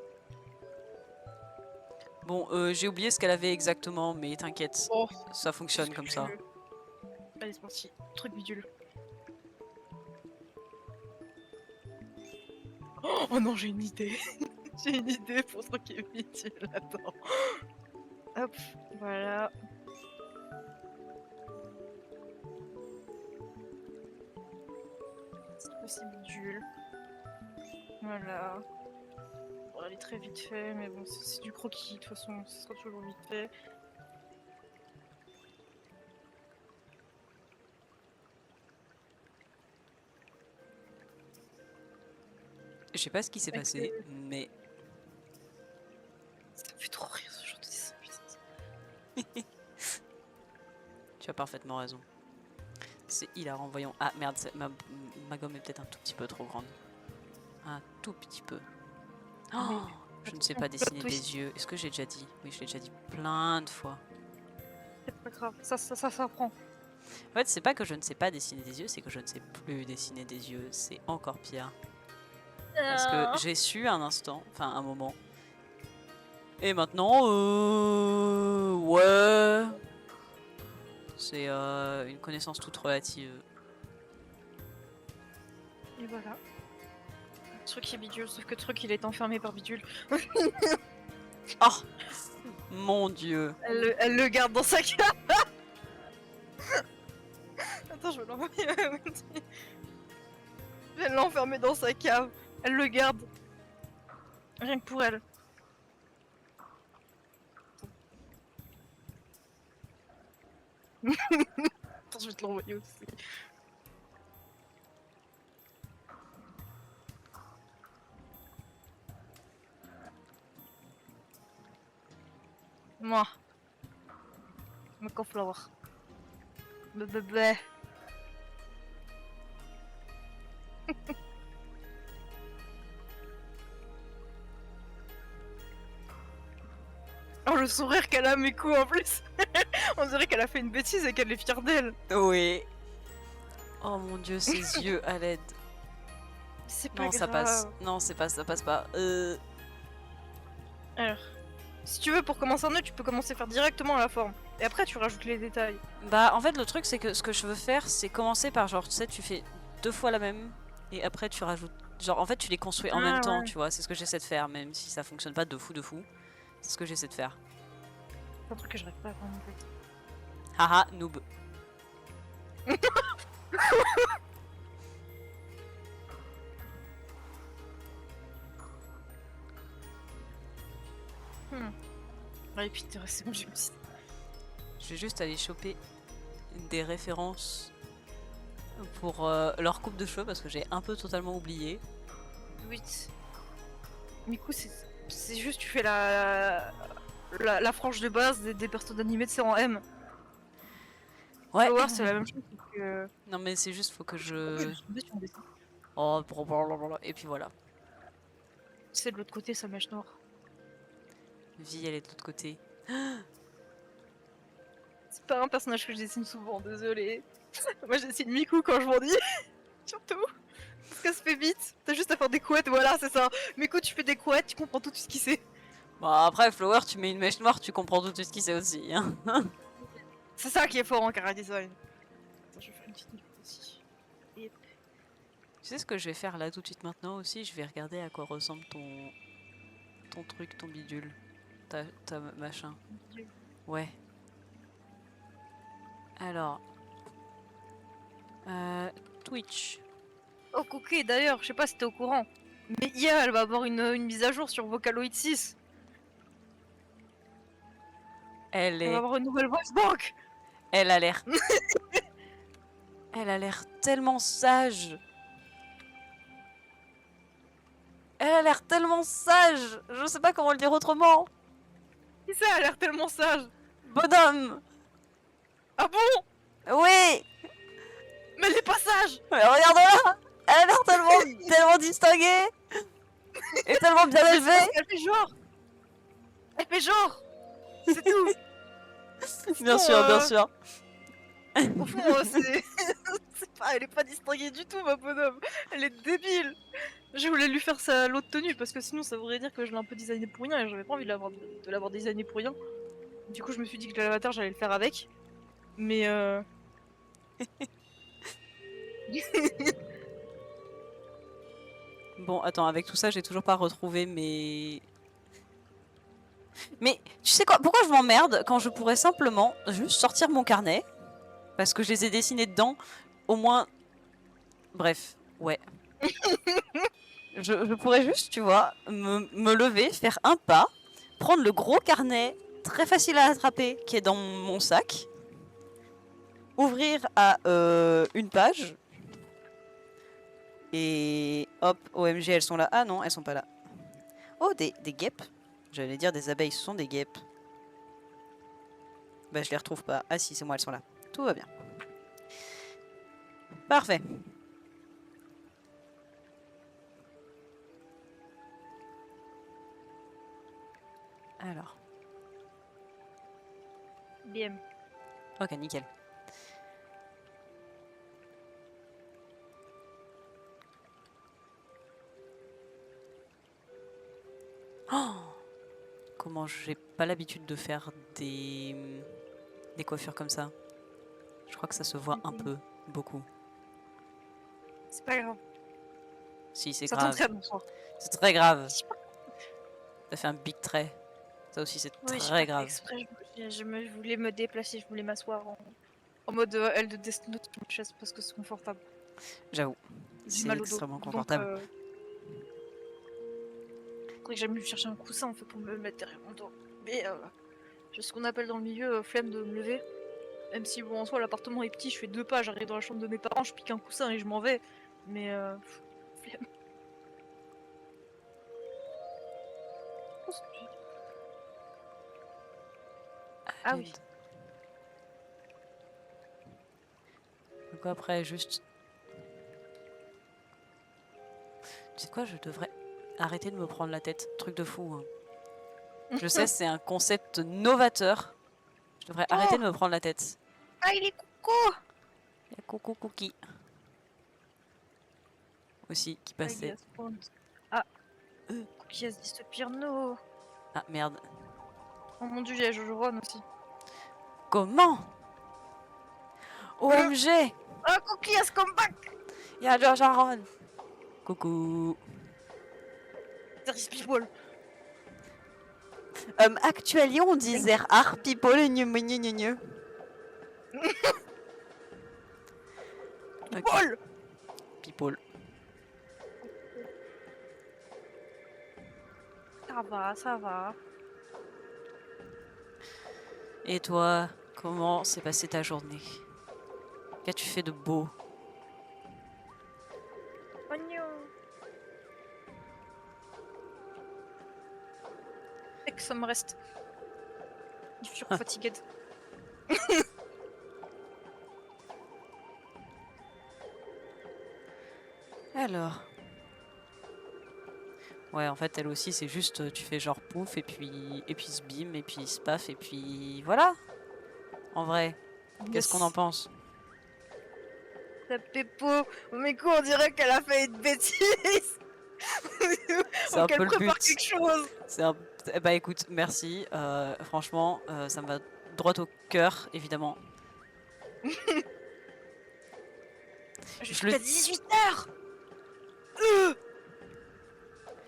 Bon, j'ai oublié ce qu'elle avait exactement, mais t'inquiète, Oh, ça fonctionne comme ça. Allez, c'est parti. Truc bidule. Oh non, j'ai une idée. J'ai une idée pour ce truc qui est bidule. Attends. Hop, voilà. Cette fois c'est bidule. Voilà. Bon, elle est très vite fait, mais bon, c'est du croquis, de toute façon, ce sera toujours vite fait. Je sais pas ce qui s'est Avec passé, mais Ça me fait trop rire ce genre de dessin, putain. Tu as parfaitement raison. C'est hilarant, voyons. Ah merde, ma gomme est peut-être un tout petit peu trop grande. Un tout petit peu. Oh, je ne sais pas dessiner des yeux. Est-ce que j'ai déjà dit? Oui, je l'ai déjà dit plein de fois. C'est pas grave, ça s'apprend. En fait, c'est pas que je ne sais pas dessiner des yeux, c'est que je ne sais plus dessiner des yeux. C'est encore pire. Parce que j'ai su un instant, enfin un moment. Et maintenant, ouais. C'est une connaissance toute relative. Et voilà. Truc est bidule, sauf que truc il est enfermé par bidule. Oh mon dieu. Elle le garde dans sa cave. Attends, je vais l'envoyer. Je vais l'enfermer dans sa cave. Elle le garde. Rien que pour elle. Attends, je vais te l'envoyer aussi. Moi. Me flower. Bébé. Oh, le sourire qu'elle a, Miko, en plus. On dirait qu'elle a fait une bêtise et qu'elle est fière d'elle. Oui. Oh mon dieu, ses yeux à l'aide. C'est pas Non, grave. ça passe. Non, c'est pas, ça passe pas. Alors, si tu veux, pour commencer un nœud, tu peux commencer à faire directement la forme. Et après, tu rajoutes les détails. Bah, en fait, le truc, c'est que ce que je veux faire, c'est commencer par genre, tu sais, tu fais 2 fois la même. Et après, tu rajoutes. Genre, en fait, tu les construis en même temps, tu vois. C'est ce que j'essaie de faire, même si ça fonctionne pas de fou. C'est ce que j'essaie de faire. C'est un truc que j'arrive pas à faire non plus. Haha, noob. Ouais, et puis t'es resté bon, j'ai aussi. Je vais juste aller choper des références pour leur coupe de cheveux parce que j'ai un peu totalement oublié. Oui. Miku, c'est juste, tu fais la frange de base des persos d'animé, c'est en M. Ouais. Flower, c'est la même chose que. Non, mais c'est juste, faut que je. Sur un dessin. Oh, blablabla. Et puis voilà. C'est de l'autre côté, sa mèche noire. Vie, elle est de l'autre côté. C'est pas un personnage que je dessine souvent, désolé. Moi, je dessine Miku quand je m'en dis. Surtout. Parce que ça se fait vite. T'as juste à faire des couettes, voilà, c'est ça. Miku, tu fais des couettes, tu comprends tout de suite ce qu'il sait. Bon, après, Flower, tu mets une mèche noire, tu comprends tout de suite ce qu'il sait aussi. Hein. C'est ça qui est fort en Kara Design. Attends, je vais faire une petite Miku aussi. Et... Tu sais ce que je vais faire là tout de suite maintenant aussi? Je vais regarder à quoi ressemble ton truc, ton bidule. Ta machin. Ouais. Alors. Twitch. Oh, Cookie, d'ailleurs, je sais pas si t'es au courant. Mais IA, elle va avoir une mise à jour sur Vocaloid 6. Elle Elle va est. avoir une nouvelle voice bank. Elle a l'air. Elle a l'air tellement sage. Elle a l'air tellement sage. Je sais pas comment le dire autrement. Qui ça, elle a l'air tellement sage. Bonhomme. Ah bon? Oui. Mais elle est pas sage. Mais regarde-la. Elle a l'air tellement distinguée. Et tellement bien élevée. Elle fait genre. Elle fait genre. C'est tout. Bien Sinon, sûr, bien sûr. Au fond, c'est... elle est pas distinguée du tout, ma bonhomme. Elle est débile. Je voulais lui faire l'autre tenue parce que sinon ça voudrait dire que je l'ai un peu designé pour rien et j'avais pas envie de l'avoir designé pour rien. Du coup, je me suis dit que l'avatar j'allais le faire avec. Mais Bon, attends, avec tout ça, j'ai toujours pas retrouvé mes... Mais tu sais quoi, pourquoi je m'emmerde quand je pourrais simplement juste sortir mon carnet? Parce que je les ai dessinés dedans, au moins... Bref, ouais. Je pourrais juste, tu vois, me lever, faire un pas, prendre le gros carnet, très facile à attraper, qui est dans mon sac, ouvrir à une page, et hop, OMG, elles sont là. Ah non, elles sont pas là. Oh, des guêpes. J'allais dire des abeilles, ce sont des guêpes. Bah, je les retrouve pas. Ah si, c'est moi, elles sont là. Tout va bien. Parfait. Alors. Bien. Ok, nickel. Oh, comment j'ai pas l'habitude de faire des coiffures comme ça. Je crois que ça se voit un peu, beaucoup. C'est pas grave. Si, c'est Ça tombe grave. très bonsoir. C'est très grave. T'as fait un big trait. Ça aussi, c'est Oui, j'ai pas très fait grave. exprès. Je voulais me déplacer, je voulais m'asseoir en mode L de Death Note sur une chaise parce que c'est confortable. J'avoue. J'ai C'est mal au dos. extrêmement Donc, confortable. faudrait que j'aille me chercher un coussin en fait pour me mettre derrière mon dos. Mais j'ai ce qu'on appelle dans le milieu flemme de me lever. Même si bon en soi l'appartement est petit, je fais 2 pas, j'arrive dans la chambre de mes parents, je pique un coussin et je m'en vais. Mais flemme. Ah oui. Donc après, juste... Tu sais quoi, je devrais arrêter de me prendre la tête. Truc de fou. Hein. Je sais, c'est un concept novateur. Je devrais arrêter de me prendre la tête. Ah il est coucou. Il y a Coucou Cookie. Aussi, qui passait. Ah Cookie has disappeared no. Ah, merde. Oh mon dieu, il y a Jojo Ron aussi. Comment OMG Ah Cookie has come back. Il y a George Aaron. Coucou. There is people. Actually, on dit there are people gneu gneu gneu gneu. People. People. Ça va, ça va. Et toi, comment s'est passée ta journée? Qu'as-tu fait de beau? Oh non. Et que ça me reste. Je suis fatiguée. Alors. Ouais, en fait, elle aussi, c'est juste, tu fais genre pouf, et puis bim, et puis spaf, et puis voilà. En vrai, qu'est-ce qu'on en pense? La Peppo, mais quoi, on dirait qu'elle a fait une bêtise. C'est un peu qu'elle le prépare but. quelque chose. C'est un... Bah écoute, merci. Franchement, ça me va droit au cœur, évidemment. Jusqu'à 18h.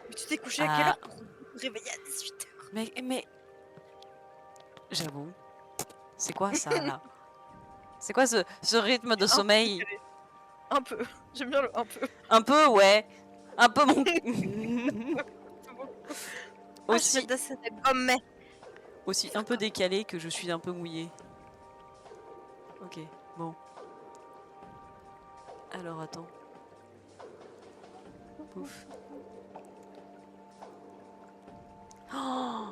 Mais tu t'es couché à quelle heure pour te réveiller à 18h? Mais... J'avoue. C'est quoi ça, là? C'est quoi ce rythme de sommeil? Un peu. J'aime bien le un peu. Un peu, ouais. Un peu mon... aussi, aussi un peu décalé que je suis un peu mouillée. Ok, bon. Alors, attends. Pouf. Oh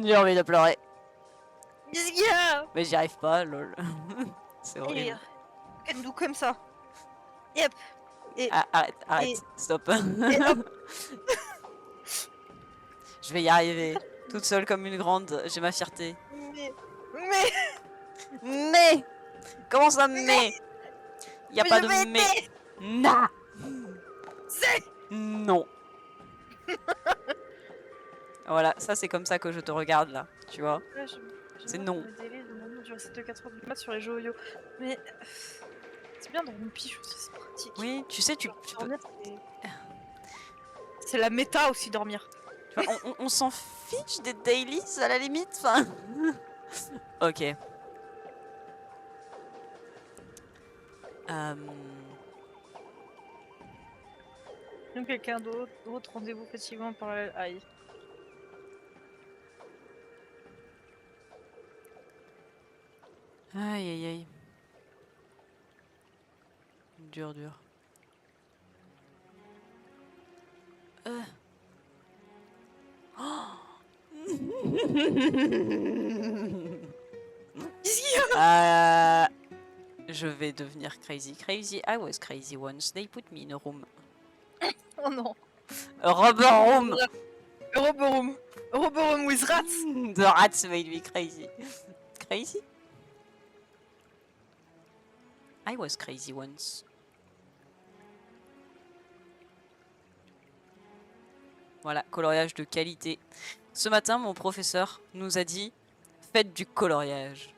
j'ai envie de pleurer. Qu'est-ce qu'il y a? Mais j'y arrive pas, lol. C'est horrible. Nous comme ça. Yep. Et Ah, arrête, et- stop. et hop. Je vais y arriver. Toute seule comme une grande, j'ai ma fierté. Mais comment ça mais y a pas de mais. Non. Non. Voilà, ça c'est comme ça que je te regarde là, tu vois. C'est non. De 4 heures du mat sur les jeux yo. Mais c'est bien dans mon piche aussi, c'est pratique. Oui, tu sais, tu peux... C'est la méta aussi dormir. On s'en fiche des dailies à la limite, enfin. Ok. Donc quelqu'un d'autre, rendez-vous facilement en parallèle. Aïe. Aïe aïe aïe. Dur. Oh Je vais devenir crazy. Crazy, I was crazy once. They put me in a room. Oh non. A rubber room! Roborum. Roborum with rats. The rats made me crazy. Crazy? I was crazy once. Voilà, coloriage de qualité. Ce matin, mon professeur nous a dit faites du coloriage.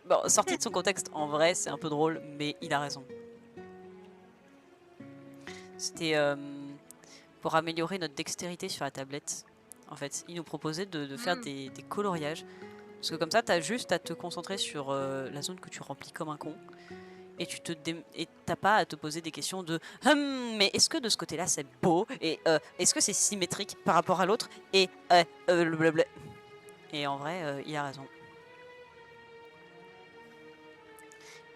Bon, sorti de son contexte, en vrai, c'est un peu drôle, mais il a raison. C'était pour améliorer notre dextérité sur la tablette. En fait, il nous proposait de faire des coloriages. Parce que comme ça, t'as juste à te concentrer sur la zone que tu remplis comme un con. Et tu t'as pas à te poser des questions de mais est-ce que de ce côté-là c'est beau? Et est-ce que c'est symétrique par rapport à l'autre? Et blablabla. Et en vrai, il a raison.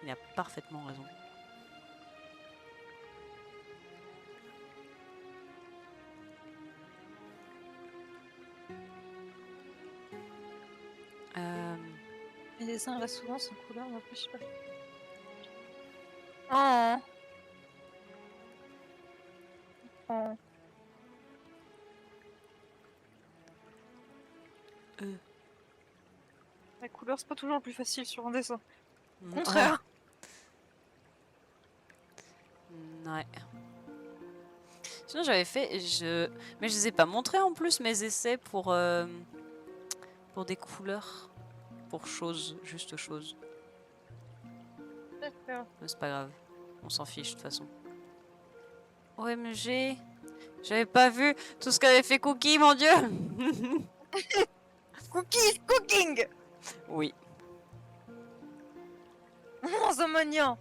Il a parfaitement raison. Les dessins restent souvent sans couleur, mais après, je sais pas. Oh. Oh. La couleur, c'est pas toujours le plus facile sur un dessin. Contraire. Ouais. Sinon j'avais fait, mais je les ai pas montrés en plus mes essais pour des couleurs, pour choses, juste choses. D'accord. Mais c'est pas grave, on s'en fiche de toute façon. OMG, j'avais pas vu tout ce qu'avait fait Cookie, mon dieu. Cookies cooking. Oui. Oh, ça mignon.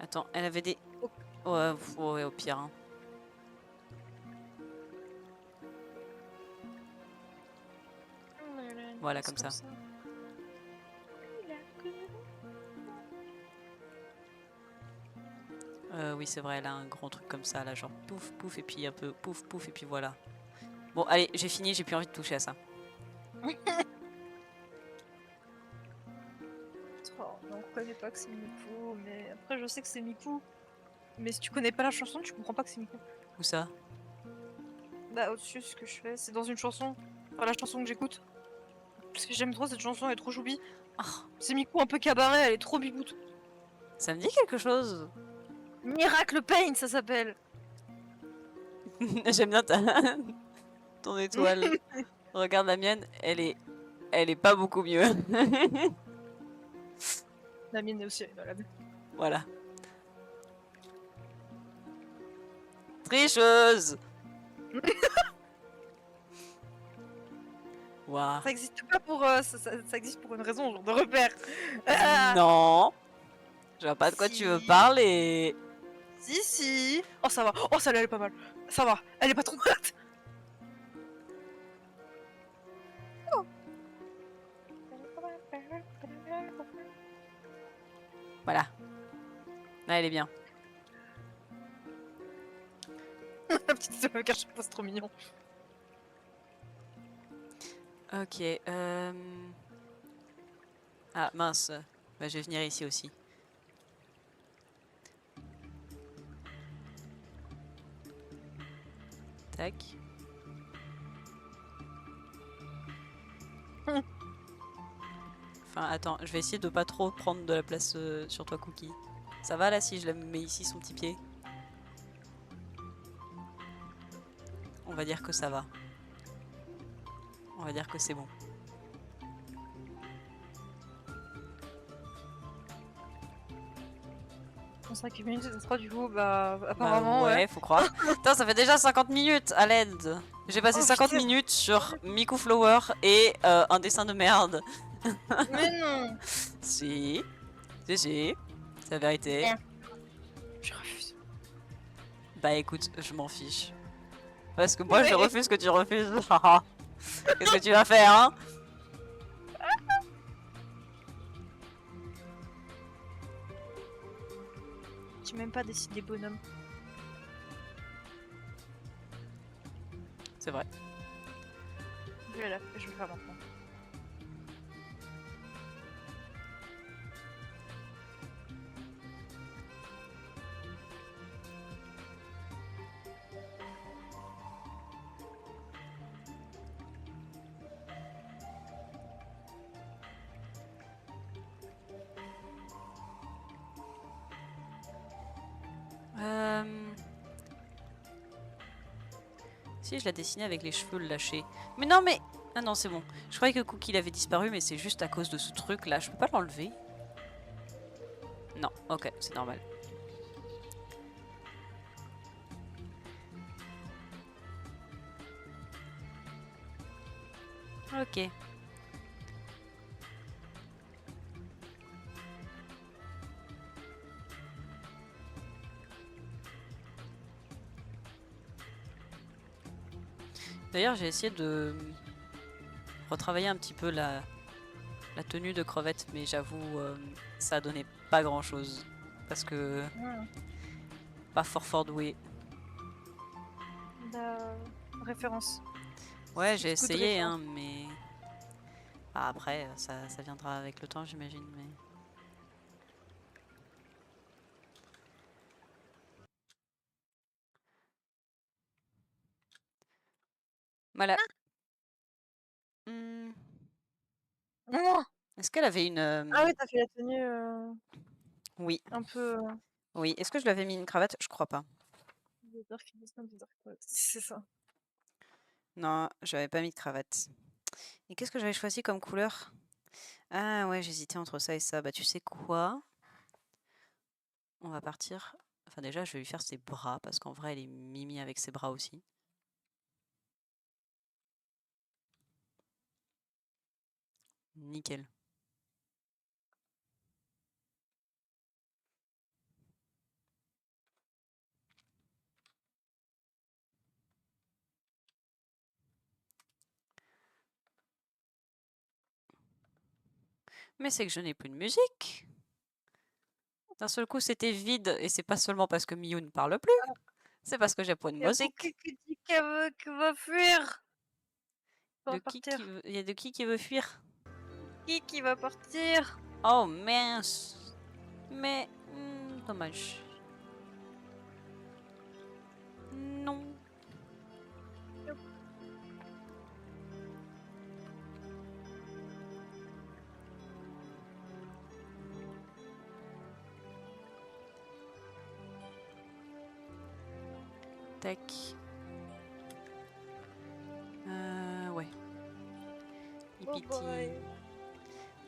Attends, elle avait des... Ouais, ouais, au pire. Hein. Voilà, comme ça. Oui, c'est vrai, elle a un grand truc comme ça, là, genre pouf, pouf, et puis un peu pouf, pouf, et puis voilà. Bon, allez, j'ai fini, j'ai plus envie de toucher à ça. Oh, on connaît pas que c'est Miku, mais après je sais que c'est Miku. Mais si tu connais pas la chanson, tu comprends pas que c'est Miku. Où ça? Bah au-dessus, ce que je fais, c'est dans une chanson. Enfin, la chanson que j'écoute. Parce que j'aime trop cette chanson, elle est trop choubi. Oh, C'est Miku un peu cabaret, elle est trop biboute. ça me dit quelque chose. Miracle Pain, ça s'appelle. J'aime bien ton étoile. Regarde la mienne, elle est pas beaucoup mieux. La mienne est aussi malade. Voilà. Tricheuse. Waouh. Ça existe pas pour. Ça existe pour une raison, genre de repère. Non. Je vois pas de quoi tu veux Si. parler. Si. Oh, ça va. Oh, celle-là, elle est pas mal. Ça va. Elle est pas trop malade. Oh. Voilà. Là, elle est bien. La petite se me cache pas, c'est trop mignon. Ok. Ah mince. Bah, je vais venir ici aussi. Tac. Enfin, attends, je vais essayer de pas trop prendre de la place sur toi, Cookie. Ça va là si je la mets ici, son petit pied? On va dire que ça va. On va dire que c'est bon. On 5 minutes, ça sera du coup, bah apparemment. Ouais, faut croire. Putain, ça fait déjà 50 minutes à l'aide. J'ai passé Oh, 50 putain. minutes sur Miku Flower et un dessin de merde. Mais non. Si. Si, si. C'est la vérité. Bien. Je refuse. Bah écoute, je m'en fiche. Parce que moi, je Ouais. refuse que tu refuses. Qu'est-ce que tu vas faire, hein? J'ai même pas décidé bonhomme. C'est vrai. je vais faire maintenant. Si, je la dessinais avec les cheveux lâchés. Mais non, mais... Ah non, c'est bon. Je croyais que Cookie il avait disparu, mais c'est juste à cause de ce truc là. Je peux pas l'enlever? Non, ok, c'est normal. Ok. D'ailleurs, j'ai essayé de retravailler un petit peu la tenue de Crevette, mais j'avoue, ça a donné pas grand chose. Parce que pas fort doué. La référence. Ouais, j'ai Beaucoup de essayé, références. hein, mais... Ah, après, ça viendra avec le temps, j'imagine, mais... Voilà. Hmm. Non. Est-ce qu'elle avait une... Ah oui, t'as fait la tenue Oui, un peu... oui. Est-ce que je lui avais mis une cravate? Je crois pas. C'est ça. Non, j'avais pas mis de cravate. Et qu'est-ce que j'avais choisi comme couleur? Ah ouais, j'hésitais entre ça et ça. Bah tu sais quoi? On va partir... Enfin déjà, je vais lui faire ses bras, parce qu'en vrai, elle est mimi avec ses bras aussi. Nickel. Mais c'est que je n'ai plus de musique. D'un seul coup, c'était vide, et c'est pas seulement parce que Miyu ne parle plus, c'est parce que j'ai pas de Il y a Cookie musique. qui dit qu'elle va fuir. Elle De va qui partir. Il y a de qui veut fuir? Qui va partir. Oh mince. Mais dommage. Non. Tac. Ouais. Oh Hippity. boy.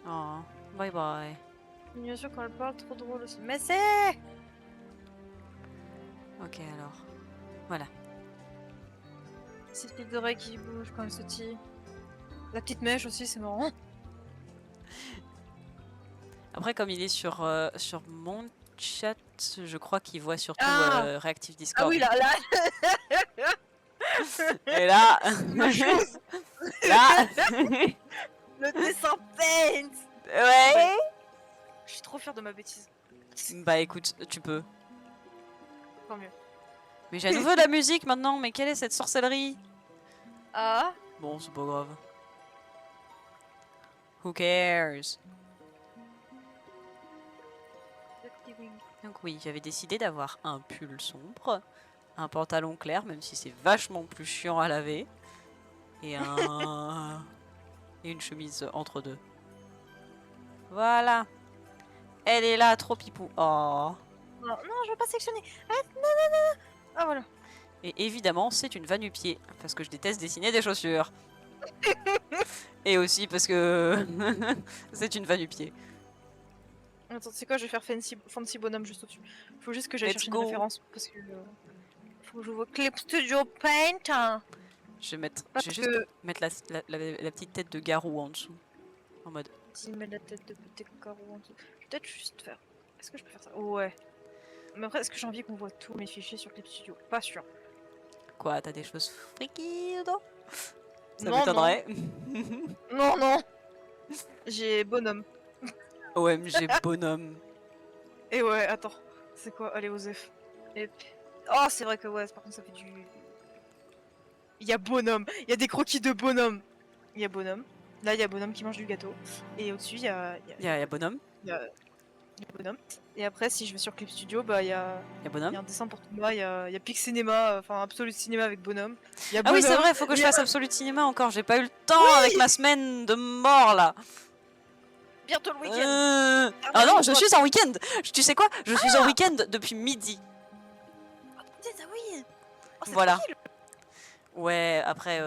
Oh, bye bye. Bien sûr quand elle parle, trop drôle aussi. Mais c'est... Ok alors. Voilà. Ces petites oreilles qui bougent quand elle sautille. La petite mèche aussi, c'est marrant. Après, comme il est sur mon chat, je crois qu'il voit surtout Ah Reactive Ah Discord. oui, là Et là, Ma chose. là, Le dessin paint. ouais. Je suis trop fière de ma bêtise. Bah écoute, tu peux. Tant mieux. Mais j'ai à nouveau de la musique maintenant. Mais quelle est cette sorcellerie? Ah Bon, c'est pas grave. Who cares? Donc oui, j'avais décidé d'avoir un pull sombre, un pantalon clair, même si c'est vachement plus chiant à laver, et et une chemise entre deux. Voilà. Elle est là, trop pipou. Oh. Non, non, je veux pas sectionner. Ah, non, non, non. Ah voilà. Et évidemment, c'est une va-nu-pied, parce que je déteste dessiner des chaussures. Et aussi parce que c'est une va-nu-pied. Attends, c'est quoi? Je vais faire fancy bonhomme juste au-dessus. Faut juste que j'aille Let's chercher go. une référence parce que faut que j'ouvre Clip Studio Paint. Hein. Je vais mettre, Parce je vais juste que mettre la petite tête de Garou en dessous, en mode. s'il met la tête de petit carreau en dessous, je vais peut-être juste faire. Est-ce que je peux faire ça? Ouais. Mais après, est-ce que j'ai envie qu'on voit tous mes fichiers sur Clip Studio? Pas sûr. Quoi, t'as des choses freaky dedans? Ça Non, m'étonnerait. non, non. J'ai bonhomme. OMG bonhomme. Et ouais, attends. C'est quoi? Allez, Osef. Et... Oh, c'est vrai que ouais, par contre, ça fait du. Il y a bonhomme. Il y a des croquis de bonhomme. il y a Bonhomme. Là, il y a Bonhomme qui mange du gâteau. Et au-dessus, Il y a Bonhomme. il y a Bonhomme. Et après, si je vais sur Clip Studio, bah, Il y a il y Bonhomme. a un dessin pour Thomas, il y a Pic Cinéma, enfin Absolute Cinéma avec Bonhomme. Il y a Ah oui, c'est Bonhomme, vrai, faut que il je y a fasse Absolute Cinéma encore. J'ai pas eu le temps avec ma semaine de mort là. bientôt le week-end. Ah Dernier non, jour je de suis en week-end. Tu sais quoi? Je suis en week-end depuis midi. putain, oui. Oh, c'est Voilà. tranquille. Ouais, après,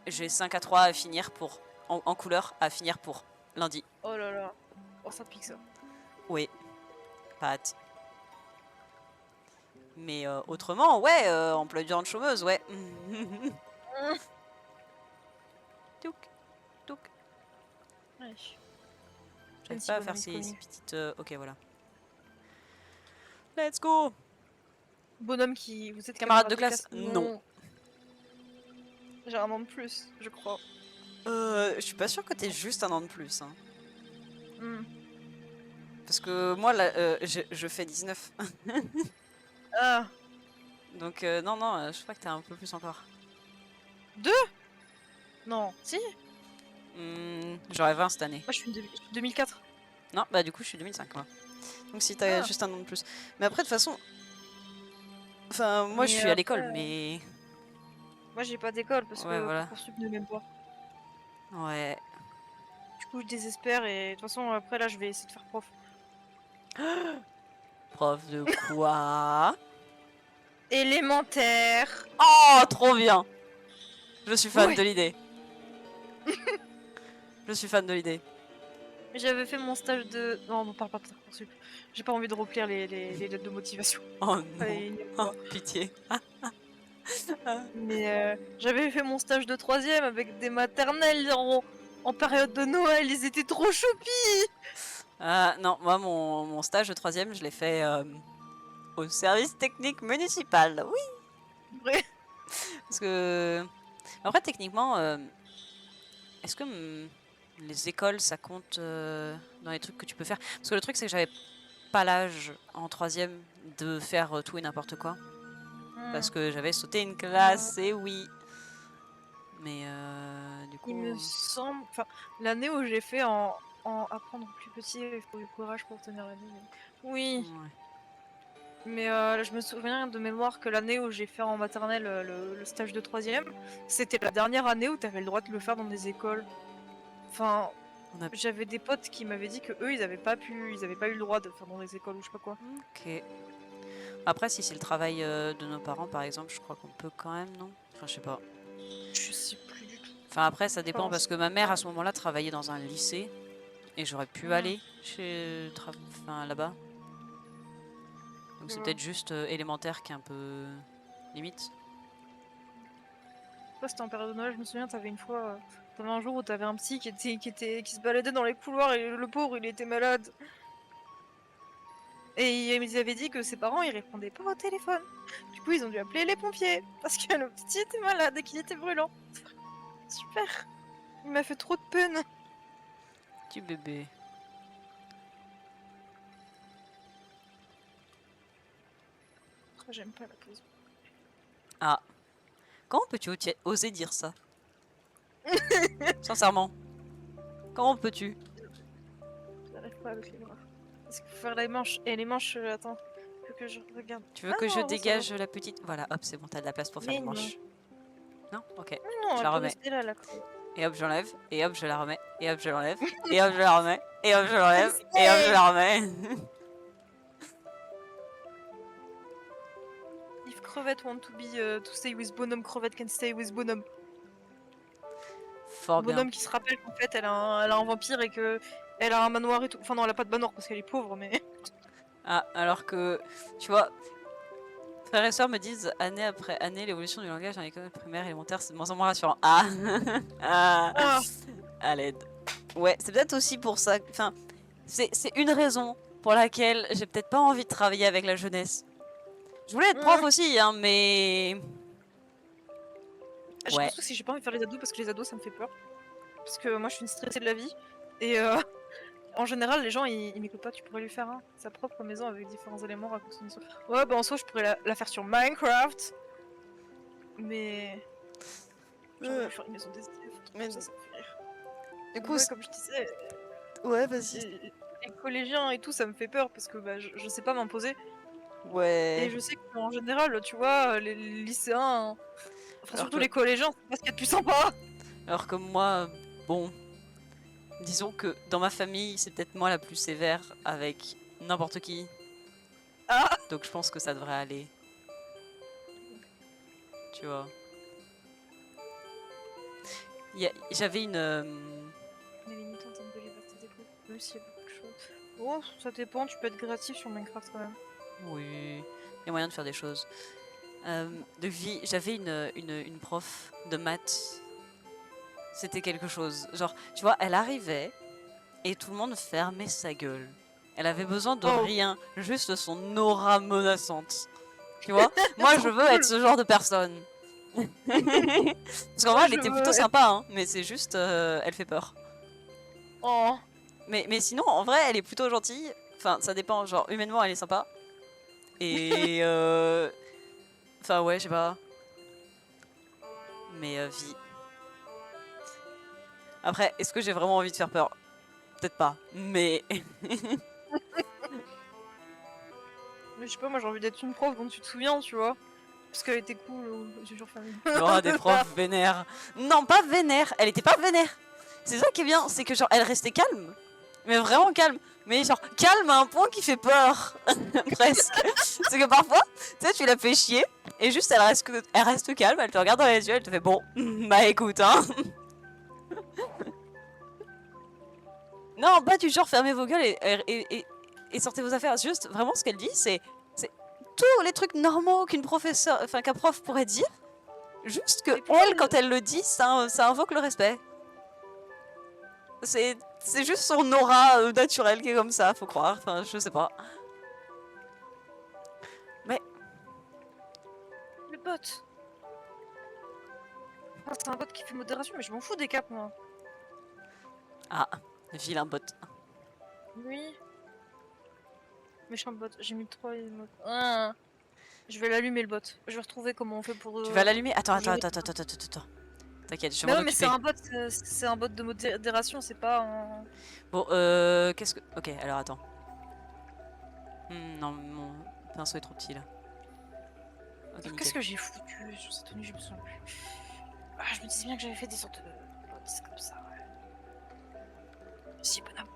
j'ai 5 à 3 à finir pour. En couleur à finir pour lundi. Oh là là. Oh, ça pique ça. Oui, pas hâte. Mais autrement, ouais, emploi du temps de chômeuse, ouais. Touk, touk. Ouais. J'arrive si pas à Bonhomme faire est ces connu. petites. Ok, voilà. Let's go! Bonhomme qui. Vous êtes Camarade de classe? Non. Non. J'ai un an de plus, je crois. Je suis pas sûre que t'aies juste un an de plus. Hein. Hmm. Parce que moi, là, je fais 19. Ah, Donc, non, non, je crois que t'as un peu plus encore. non. Si. J'aurais 20 cette année. Moi, je suis 2004. Non, bah du coup, je suis 2005, moi. Donc, si t'as Ah. juste un an de plus. Mais après, de toute façon. Enfin, moi, je Mais suis à après, l'école, mais. Moi, j'ai pas d'école parce Ouais, que voilà. Parcoursup ne m'aime pas. Ouais. Du coup, je désespère et de toute façon, après, là, je vais essayer de faire prof. Prof de quoi? Élémentaire. Oh, trop bien! Je suis fan Ouais. de l'idée. Je suis fan de l'idée. J'avais fait mon stage de. Non, on parle pas de Parcoursup. J'ai pas envie de remplir les lettres de motivation. Oh non. Allez, il n'aime Oh, pas. pitié. Mais j'avais fait mon stage de 3ème avec des maternelles en période de Noël. Ils étaient trop choupis. Non, moi, mon stage de 3ème, je l'ai fait au service technique municipal. Oui! Vrai. Parce que. Après, techniquement, est-ce que les écoles, ça compte dans les trucs que tu peux faire? Parce que le truc, c'est que j'avais pas l'âge en 3ème de faire tout et n'importe quoi. Parce que j'avais sauté une classe, et oui. Mais du coup. Il me semble. Enfin, l'année où j'ai fait en apprendre plus petit, il faut du courage pour tenir l'année. Oui. Ouais. Mais je me souviens de mémoire que l'année où j'ai fait en maternelle le stage de 3ème, c'était la dernière année où tu avais le droit de le faire dans des écoles. Enfin, On a- j'avais des potes qui m'avaient dit que eux ils avaient pas eu le droit de faire dans des écoles ou je sais pas quoi. Ok. Après, si c'est le travail de nos parents, par exemple, je crois qu'on peut quand même, non? Enfin, je sais pas. Je sais plus du tout. Enfin, après, ça dépend pense. parce que ma mère, à ce moment-là, travaillait dans un lycée et j'aurais pu Mhm. aller enfin, là-bas. Donc, c'est Ouais. peut-être juste élémentaire qui est un peu limite. Toi, c'était en période de Noël, je me souviens, t'avais une fois, t'avais un jour où t'avais un psy qui se baladait dans les couloirs et le pauvre il était malade. Et ils avaient dit que ses parents ils répondaient pas au téléphone. Du coup, ils ont dû appeler les pompiers parce que le petit était malade et qu'il était brûlant. Super. Il m'a fait trop de peine. Petit bébé. Oh, j'aime pas la pause. Ah. Comment peux-tu oser dire ça? Sincèrement. Comment peux-tu? J'arrive pas avec les bras. Est-ce qu'il faut faire les manches? Et les manches, attends, faut que je regarde. Tu veux Ah que non, je ça va. dégage la petite... Voilà, hop, c'est bon, t'as de la place pour faire Mais les manches. Non. Ok. Non, Je la elle peut remets. rester là, la crème. Et hop, j'enlève. Et hop, je la remets. Et hop, je l'enlève. Et hop, je la remets. Et hop, je l'enlève. Et hop, je la remets. If crevette want to be to stay with Bonhomme, crevette can stay with Bonhomme. Fort bien. Bonhomme qui se rappelle qu'en fait elle a un vampire et que elle a un manoir et tout. Enfin non, elle a pas de manoir parce qu'elle est pauvre, mais. Ah, alors que, tu vois, frères et sœurs me disent année après année, l'évolution du langage dans l'école primaire et élémentaire, c'est de moins en moins rassurant. Ah, ah, Ah. à l'aide. Ouais, c'est peut-être aussi pour ça. Enfin, c'est une raison pour laquelle j'ai peut-être pas envie de travailler avec la jeunesse. Je voulais être prof aussi, hein, mais. J'ai Ouais. l'impression que si j'ai pas envie de faire les ados parce que les ados ça me fait peur. Parce que moi je suis une stressée de la vie. Et en général, les gens ils m'écoutent pas. Tu pourrais lui faire sa propre maison avec différents éléments raccourcis. Ouais, bah en soi, je pourrais la faire sur Minecraft. Mais. J'ai envie de faire une maison des SDF, Mais ça me fait rire. Du coup, Ouais, comme je disais, ouais, vas-y. les collégiens et tout, ça me fait peur parce que bah, je sais pas m'imposer. Et Ouais. je sais qu'en général, tu vois, les lycéens, enfin Alors surtout que, les collégiens, c'est pas ce qu'il y a de plus sympa. alors que moi, bon, disons que dans ma famille, c'est peut-être moi la plus sévère avec n'importe qui. Ah, Donc je pense que ça devrait aller. Tu vois. J'avais une. les limites en termes de liberté des groupes, même s'il y a beaucoup de choses. Oh, ça dépend, tu peux être créatif sur Minecraft quand même. Oui, il y a moyen de faire des choses. De vie, j'avais une prof de maths. C'était quelque chose. Genre, tu vois, elle arrivait et tout le monde fermait sa gueule. Elle avait besoin de Oh, rien, juste son aura menaçante. Tu vois, moi je trop veux être cool. ce genre de personne. Parce qu'en Moi, vrai, elle je était veux plutôt être... sympa, hein, mais c'est juste, elle fait peur. Oh. Mais sinon, en vrai, elle est plutôt gentille. Enfin, ça dépend, genre, humainement, elle est sympa. Et enfin, ouais, je sais pas. Mais vie. Après, est-ce que j'ai vraiment envie de faire peur? Peut-être pas. Mais Mais je sais pas, moi j'ai envie d'être une prof dont tu te souviens, tu vois. Parce qu'elle était cool, j'ai toujours fait. oh, des profs vénères. Non, pas vénère. Elle était pas vénère. C'est ça qui est bien, c'est que genre, elle restait calme. Mais vraiment calme. Mais genre, calme à un point qui fait peur. Presque. C'est que parfois, tu sais, tu la fais chier. Et juste, elle reste calme, elle te regarde dans les yeux, elle te fait bon, bah écoute, hein. Non, pas du genre fermez vos gueules et sortez vos affaires. Juste, vraiment, ce qu'elle dit, c'est tous les trucs normaux qu'un prof pourrait dire. Juste que Et pourquoi elle, quand elle le dit, ça invoque le respect. C'est juste son aura naturelle qui est comme ça, faut croire. Enfin, je sais pas. Mais le bot? Ah, c'est un bot qui fait modération, mais je m'en fous des caps, moi. ah, vilain bot. Oui. Méchant bot, j'ai mis 3 emotes. Ah. Je vais l'allumer le bot. Je vais retrouver comment on fait pour. Tu vas l'allumer? Attends, pour attends, gérer attends, tout ça. attends, attends, attends. T'inquiète, je vais Mais m'en non, mais c'est occuper. un bot, c'est un bot de modération, c'est pas un. Bon, qu'est-ce que... Ok, alors attends. Non, mon pinceau est trop petit là. Ok, Qu'est-ce nickel. que j'ai foutu sur cette tenue, je me souviens plus. Ah, je me disais bien que j'avais fait des sortes de bots comme ça, ouais. Si, bonhomme.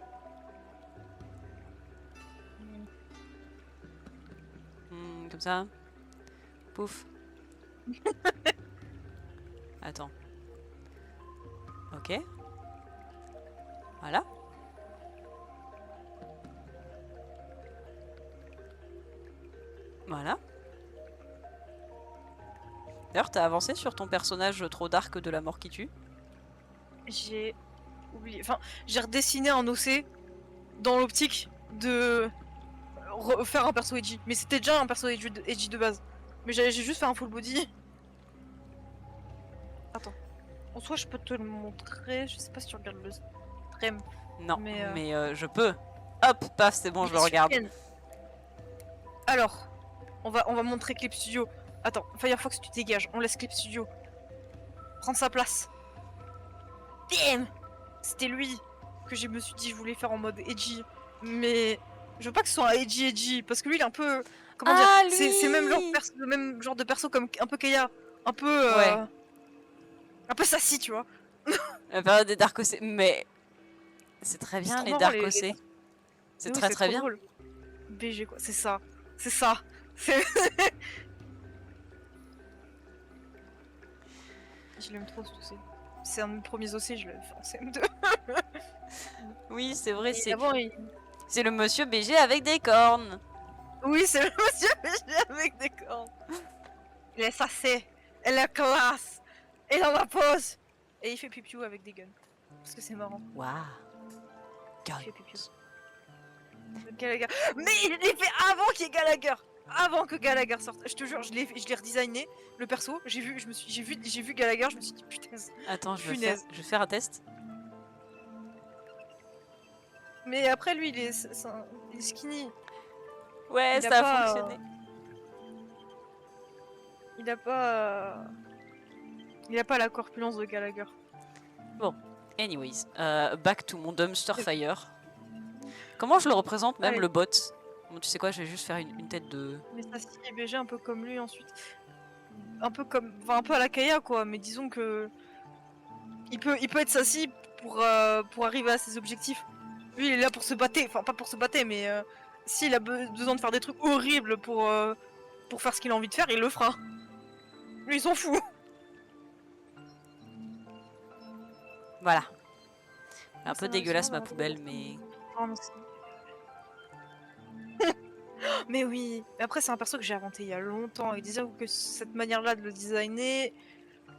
Comme ça. Pouf. Attends. Ok. Voilà. Voilà. D'ailleurs, t'as avancé sur ton personnage trop dark de la mort qui tue? J'ai oublié. Enfin, j'ai redessiné un OC dans l'optique de faire un perso edgy. Mais c'était déjà un perso edgy de base. Mais j'ai juste fait un full body. Attends. En soi, je peux te le montrer. Je sais pas si tu regardes le stream. Non, Mais, mais je peux. Hop, paf, c'est bon, je le yes, you regarde. can. Alors, on va montrer Clip Studio. Attends, Firefox, tu dégages. On laisse Clip Studio prendre sa place. Damn! C'était lui que je me suis dit je voulais faire en mode edgy. Mais je veux pas que ce soit un edgy parce que lui il est un peu. Comment dire? Ah, C'est lui! le même genre de perso comme un peu Keia. Un peu. Ouais. Un peu sassy, tu vois. La période des Dark OC. Mais c'est très C'est bien trop les marrant Dark les. OC. C'est Mais oui, très c'est très trop bien. drôle. BG quoi, c'est ça. C'est ça. C'est. Je l'aime trop ce OC. C'est un de mes premiers OC, je l'avais fait en CM2. Oui, c'est vrai, Et avant, il... c'est le monsieur BG avec des cornes. Oui, c'est le monsieur BG avec des cornes. Il est sassé. Elle est classe. Il en la pose. Et il fait pipiou avec des guns. Parce que c'est marrant. Waouh. Il fait pipiou. Gallagher. Mais il l'est fait avant qu'il y ait Gallagher. Avant que Gallagher sorte. Je te jure, je l'ai redesigné. Le perso, j'ai vu Gallagher, je me suis dit putain. Attends, Punaise. je vais faire un test. Mais après, lui, il est skinny. Ouais, Il a ça a pas, fonctionné. Il a pas. Il a pas la corpulence de Gallagher. Bon, anyways, back to mon dumpster fire. Comment je le représente même Allez. le bot? Bon, tu sais quoi, je vais juste faire une tête de... Mais ça s'y est BG un peu comme lui ensuite. Un peu comme. Enfin, un peu à la Kaya quoi, mais disons que. Il peut être Sassy pour arriver à ses objectifs. Lui, il est là pour se battre. Enfin, pas pour se battre, mais s'il a besoin de faire des trucs horribles pour faire ce qu'il a envie de faire, il le fera. Lui, il s'en fout. Voilà. Un Ça peu va, dégueulasse ça ma va. poubelle, mais... Oh, merci. Mais oui, mais après c'est un perso que j'ai inventé il y a longtemps et disons que cette manière-là de le designer,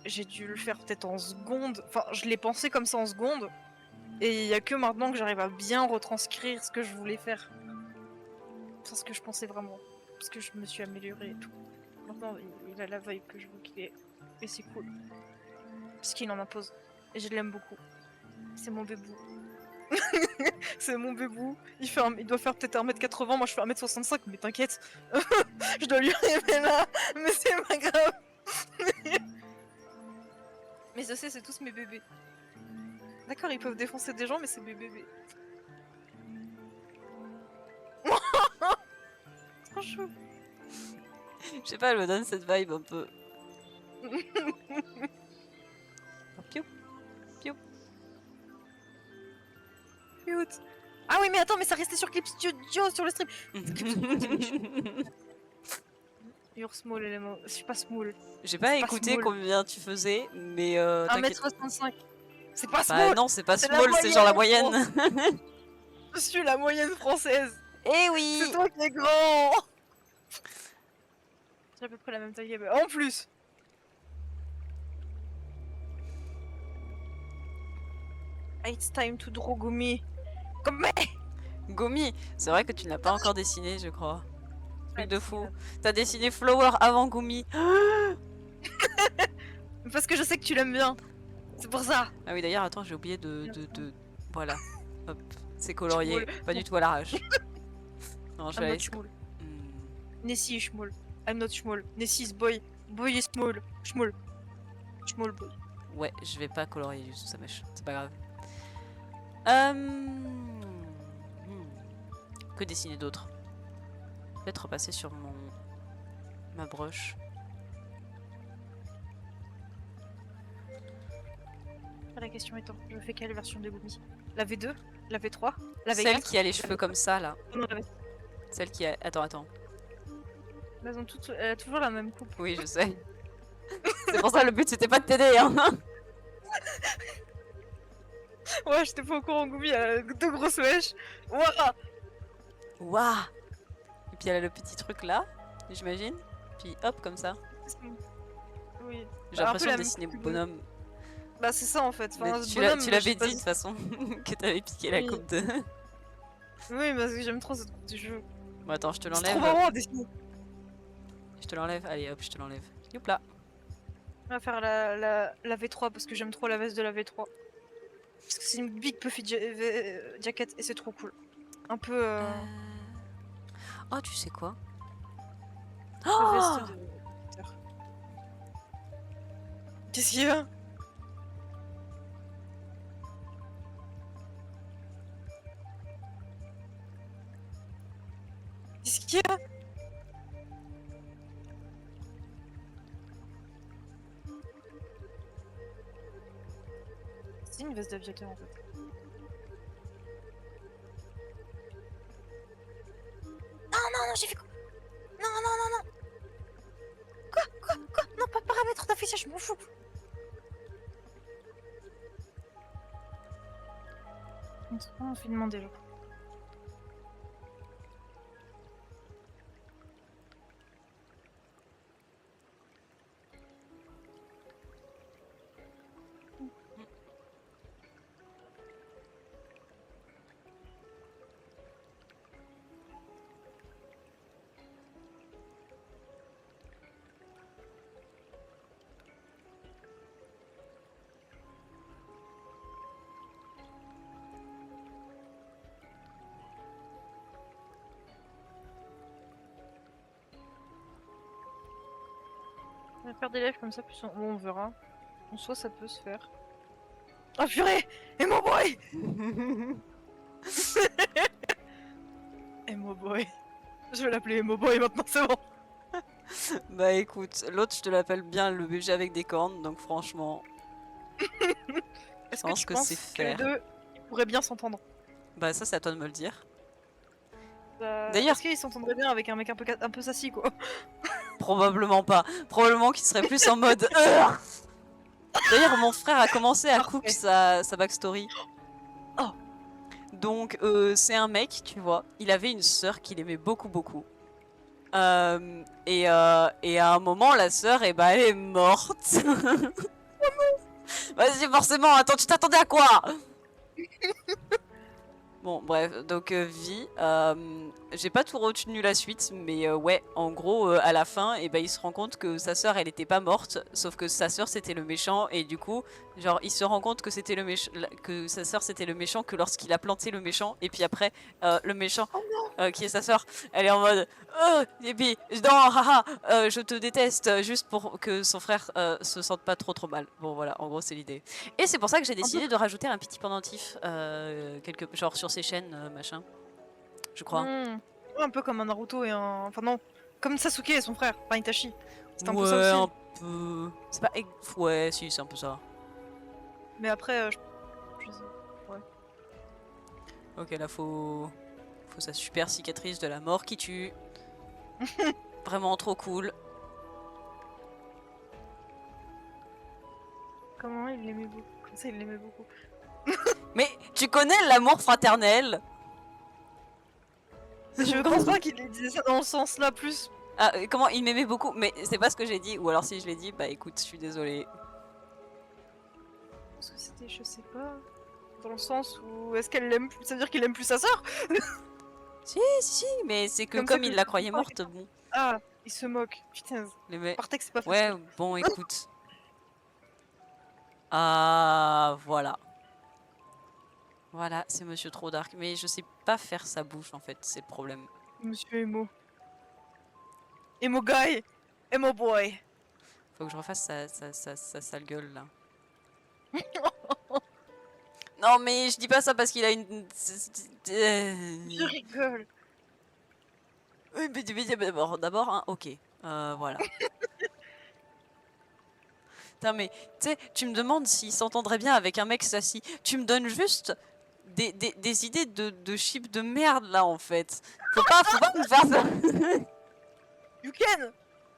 j'ai dû le faire peut-être en secondes. Enfin, je l'ai pensé comme ça en secondes et il y a que maintenant que j'arrive à bien retranscrire ce que je voulais faire. C'est ce que je pensais vraiment, parce que je me suis améliorée et tout. Maintenant, il a la vibe que je veux qu'il ait et c'est cool. Parce qu'il en impose et je l'aime beaucoup. C'est mon bébou. C'est mon bébou. Il doit faire peut-être 1m80, moi je fais 1m65, mais t'inquiète. Je dois lui arriver là, mais c'est pas grave. Mais je sais, c'est tous mes bébés. D'accord, ils peuvent défoncer des gens, mais c'est mes bébés. Trop chou. Je sais pas, elle me donne cette vibe un peu... Piou. Cute. Ah oui, mais attends, mais ça restait sur Clip Studio sur le stream. You're small, élément. Je suis pas small. J'ai pas C'est pas écouté small. combien tu faisais, mais t'inquiète. 1m65. C'est pas Bah small. non, c'est pas C'est la small, c'est genre la moyenne, moyenne. Je suis la moyenne française. Eh oui. C'est toi qui es grand. J'ai à peu près la même taille. En plus. It's time to draw Gumi. Comme Gomi, c'est vrai que tu n'as pas encore dessiné, je crois. Truc de Ouais, fou. T'as dessiné Flower avant Gomi. parce que je sais que tu l'aimes bien. C'est pour ça. Ah oui, d'ailleurs, attends, j'ai oublié de... Voilà. Hop, c'est colorié. Schmoul. Pas du tout à l'arrache. Non, je vais I'm not aller... small. Hmm. Nessie is small. I'm not small. Nessie is boy. Boy is small. Small. Small boy. Ouais, je vais pas colorier du tout sa mèche. C'est pas grave. Que dessiner d'autre? Peut-être repasser sur ma broche. La question étant, je fais quelle version de Gumi? La V2? La V3? La V4? Celle qui a les cheveux comme ça, là. Non, la V... Celle qui a... Attends. Elles ont toutes... Elle a toujours la même coupe. Oui, je sais. C'est pour ça le but c'était pas de t'aider, hein. Ouais, j'étais pas au courant, Gumi, elle a deux grosses mèches. Ouah. Waouh. Et puis elle a le petit truc là, j'imagine. Puis hop, comme ça. Oui. J'ai Bah, un l'impression peu de la dessiner même coupe. bonhomme. Bah c'est ça en fait. Enfin, Mais ce tu bonhomme, l'avais je sais dit pas de toute façon que t'avais piqué la Oui. coupe de... Oui, parce que j'aime trop cette coupe de jeu. Bon attends, je te C'est trop l'enlève. marrant à dessiner. Je te l'enlève. Allez hop, je te l'enlève. Youp là. On va faire la V3 parce que j'aime trop la veste de la V3. Parce que c'est une big puffy jacket et c'est trop cool. Un peu Oh, tu sais quoi? la Oh veste de... Qu'est-ce qu'il y a? Qu'est-ce qu'il y a? C'est une veste d'aviateur en fait. Non, j'ai fait quoi? Non. Quoi? Non, pas paramètres d'affichage, je m'en fous. On fait demander là. On va faire des lives comme ça, plus on verra. En soi, ça peut se faire. Oh purée! Emo boy! Emo boy. Je vais l'appeler Emo boy maintenant, c'est bon. Bah écoute, l'autre je te l'appelle bien le BG avec des cornes, donc franchement, je Est-ce que pense tu que c'est penses que les faire. deux ils pourraient bien s'entendre? Bah ça c'est à toi de me le dire. Bah, D'ailleurs- est-ce qu'ils s'entendraient bien avec un mec un peu sassy quoi? Probablement pas. Probablement qu'il serait plus en mode... D'ailleurs mon frère a commencé à cook sa backstory. Oh. Donc c'est un mec, tu vois, il avait une sœur qu'il aimait beaucoup beaucoup. Et à un moment la sœur eh ben, elle est morte. Vas-y forcément, attends, tu t'attendais à quoi? Bon bref, donc vie, j'ai pas tout retenu la suite, mais ouais, en gros à la fin, et ben il se rend compte que sa sœur elle était pas morte, sauf que sa sœur c'était le méchant, et du coup, genre il se rend compte que c'était le méchant, que sa sœur c'était le méchant que lorsqu'il a planté le méchant, et puis après le méchant qui est sa sœur, elle est en mode et puis non haha je te déteste juste pour que son frère se sente pas trop mal. Bon voilà, en gros c'est l'idée. Et c'est pour ça que j'ai décidé de rajouter un petit pendentif genre sur ses chaînes machin, je crois. Ouais, un peu comme un Naruto et un. Enfin, non, comme Sasuke et son frère, enfin Itachi. C'est un peu ça Ouais, aussi. un peu. C'est pas ouais si c'est un peu ça. Mais après, Ok là faut sa super cicatrice de la mort qui tue. Vraiment trop cool. comment il l'aimait beaucoup? Comme ça, il l'aimait beaucoup. Mais tu connais l'amour fraternel? Je pense pas qu'il disait ça dans le sens là plus. Ah, comment il m'aimait beaucoup, mais c'est pas ce que j'ai dit, ou alors si je l'ai dit, bah écoute, je suis désolée. Parce que c'était, je sais pas. Dans le sens où est-ce qu'elle l'aime plus? Ça veut dire qu'il aime plus sa sœur? Si, mais c'est que Comme ça comme que il je la comprends croyait pas, morte, bon. Ah, il se moque. Putain, Mais... par texte, c'est pas Ouais, facile. bon, écoute. Ah, voilà. Voilà, c'est Monsieur Trop Dark. Mais je sais pas faire sa bouche, en fait, c'est le problème. Monsieur Emo. Emo guy. Emo boy. Faut que je refasse sa sale gueule, là. Non, mais je dis pas ça parce qu'il a une... Je rigole. Oui, mais d'abord, hein, ok. Voilà. Putain, mais tu sais, tu me demandes s'il s'entendrait bien avec un mec sassy. Tu me donnes juste des idées de chip de merde là en fait. Faut pas me faire ça. You can.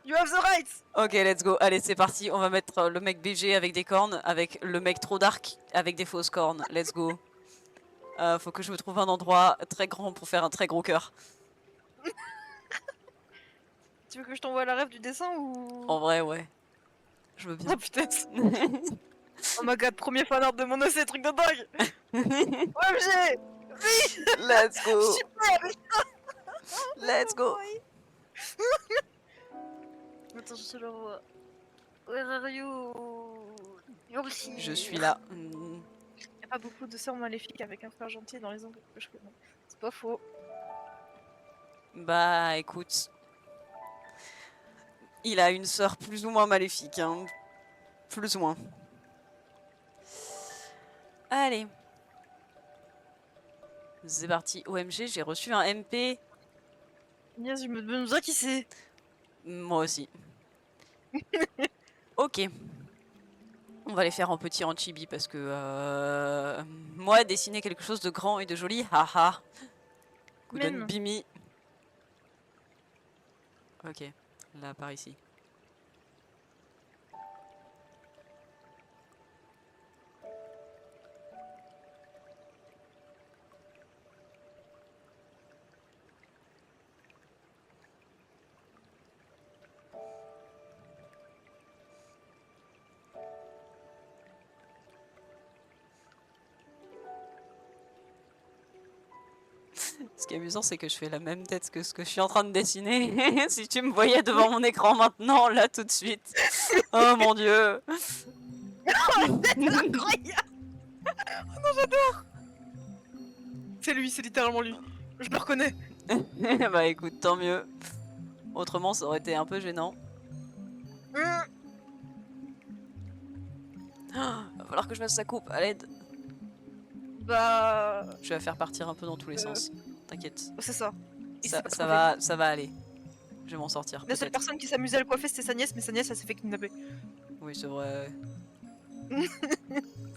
You have the rights. Ok, let's go. Allez, c'est parti. On va mettre le mec BG avec des cornes, avec le mec trop dark avec des fausses cornes. Let's go. Faut que je me trouve un endroit très grand pour faire un très gros cœur. Tu veux que je t'envoie la rêve du dessin ou... En vrai, ouais. Je veux bien. Oh putain. Oh my god, premier fanart de mon OC, truc de dingue. OMG. Let's go. Super. Let's go. Attends, je te le revois. Where are you? Yoshi. Je suis là. Y a pas beaucoup de sœurs maléfiques avec un frère gentil dans les angles que je connais. C'est pas faux. Bah écoute, il a une sœur plus ou moins maléfique, hein. Plus ou moins. Allez. C'est parti. OMG, j'ai reçu un MP. Yes, je me demande qui c'est. Moi aussi. Ok. On va les faire en petit en chibi parce que moi dessiner quelque chose de grand et de joli, haha. Couldn't be me. Ok, là par ici. Ce qui est amusant, c'est que je fais la même tête que ce que je suis en train de dessiner. Si tu me voyais devant mon écran maintenant, là, tout de suite. Oh mon dieu. Incroyable. Oh non, j'adore. C'est lui, c'est littéralement lui. Je le reconnais. Bah écoute, tant mieux. Autrement, ça aurait été un peu gênant. falloir que je fasse sa coupe, à l'aide. Bah. Je vais la faire partir un peu dans tous les Euh. sens. T'inquiète. C'est ça. Il Ça, s'est pas trop fait. ça va aller. Je vais m'en sortir, La seule peut-être. personne qui s'amusait à le coiffer, c'était sa nièce, mais sa nièce, elle s'est fait kidnapper. Oui, c'est vrai.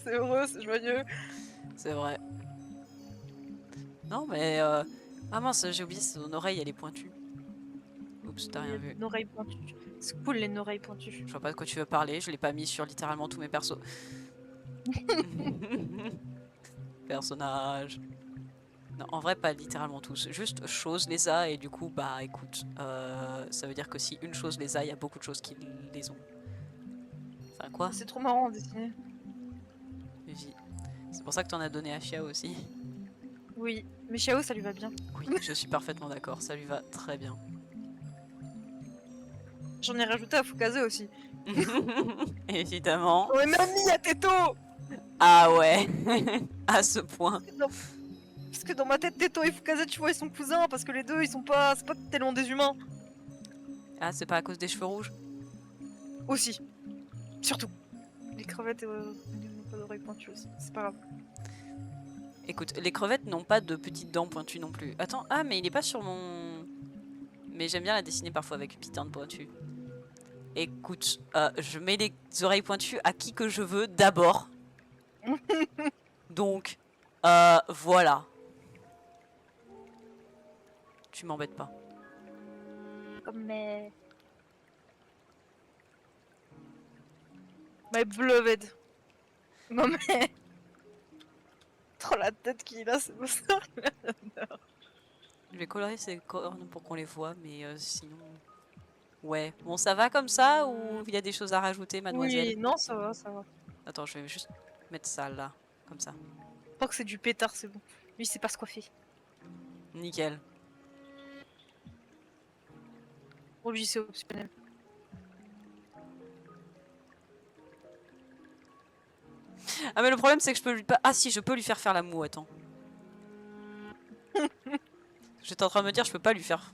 C'est heureux, c'est joyeux. C'est vrai. Non, mais... Ah mince, j'ai oublié, son oreille, elle est pointue. Oups, t'as rien vu. Une oreille pointue. C'est cool, les oreilles pointues. Je vois pas de quoi tu veux parler, je l'ai pas mis sur littéralement tous mes persos. Personnage. Non, en vrai, pas littéralement tous. Juste chose les a, et du coup, bah écoute, ça veut dire que si une chose les a, il y a beaucoup de choses qui les ont. Enfin, quoi? C'est trop marrant à dessiner. Vie. C'est pour ça que t'en as donné à Xiao aussi. Oui, mais Xiao, ça lui va bien. Oui, je suis parfaitement d'accord, ça lui va très bien. J'en ai rajouté à Fukaze aussi. Évidemment. Oh, et mamie à Teto. Ah ouais, à ce point. Parce que dans ma tête, Teto et Fukaze, tu vois, ils sont cousins, parce que les deux, ils sont pas... C'est pas tellement des humains. Ah, c'est pas à cause des cheveux rouges? Aussi. Surtout. Les crevettes, n'ont pas d'oreilles pointues aussi. C'est pas grave. Écoute, les crevettes n'ont pas de petites dents pointues non plus. Attends, ah mais il est pas sur mon... Mais j'aime bien la dessiner parfois avec une petite dent pointue. Écoute, je mets les oreilles pointues à qui que je veux d'abord. Donc, voilà. Tu m'embêtes pas. Comme mes... My beloved. Non mais... Trop la tête qu'il a, c'est pour ça. Je vais colorer ses cornes pour qu'on les voit, mais sinon... Ouais, bon ça va comme ça ou il y a des choses à rajouter, mademoiselle? Oui, non, ça va, ça va. Attends, je vais juste mettre ça là, comme ça. Tant que c'est du pétard, c'est bon. Lui, c'est pas se coiffer. Nickel. Pour lui, c'est optionnel. Ah mais le problème c'est que je peux lui pas... Ah si, je peux lui faire la moue, attends. J'étais en train de me dire je peux pas lui faire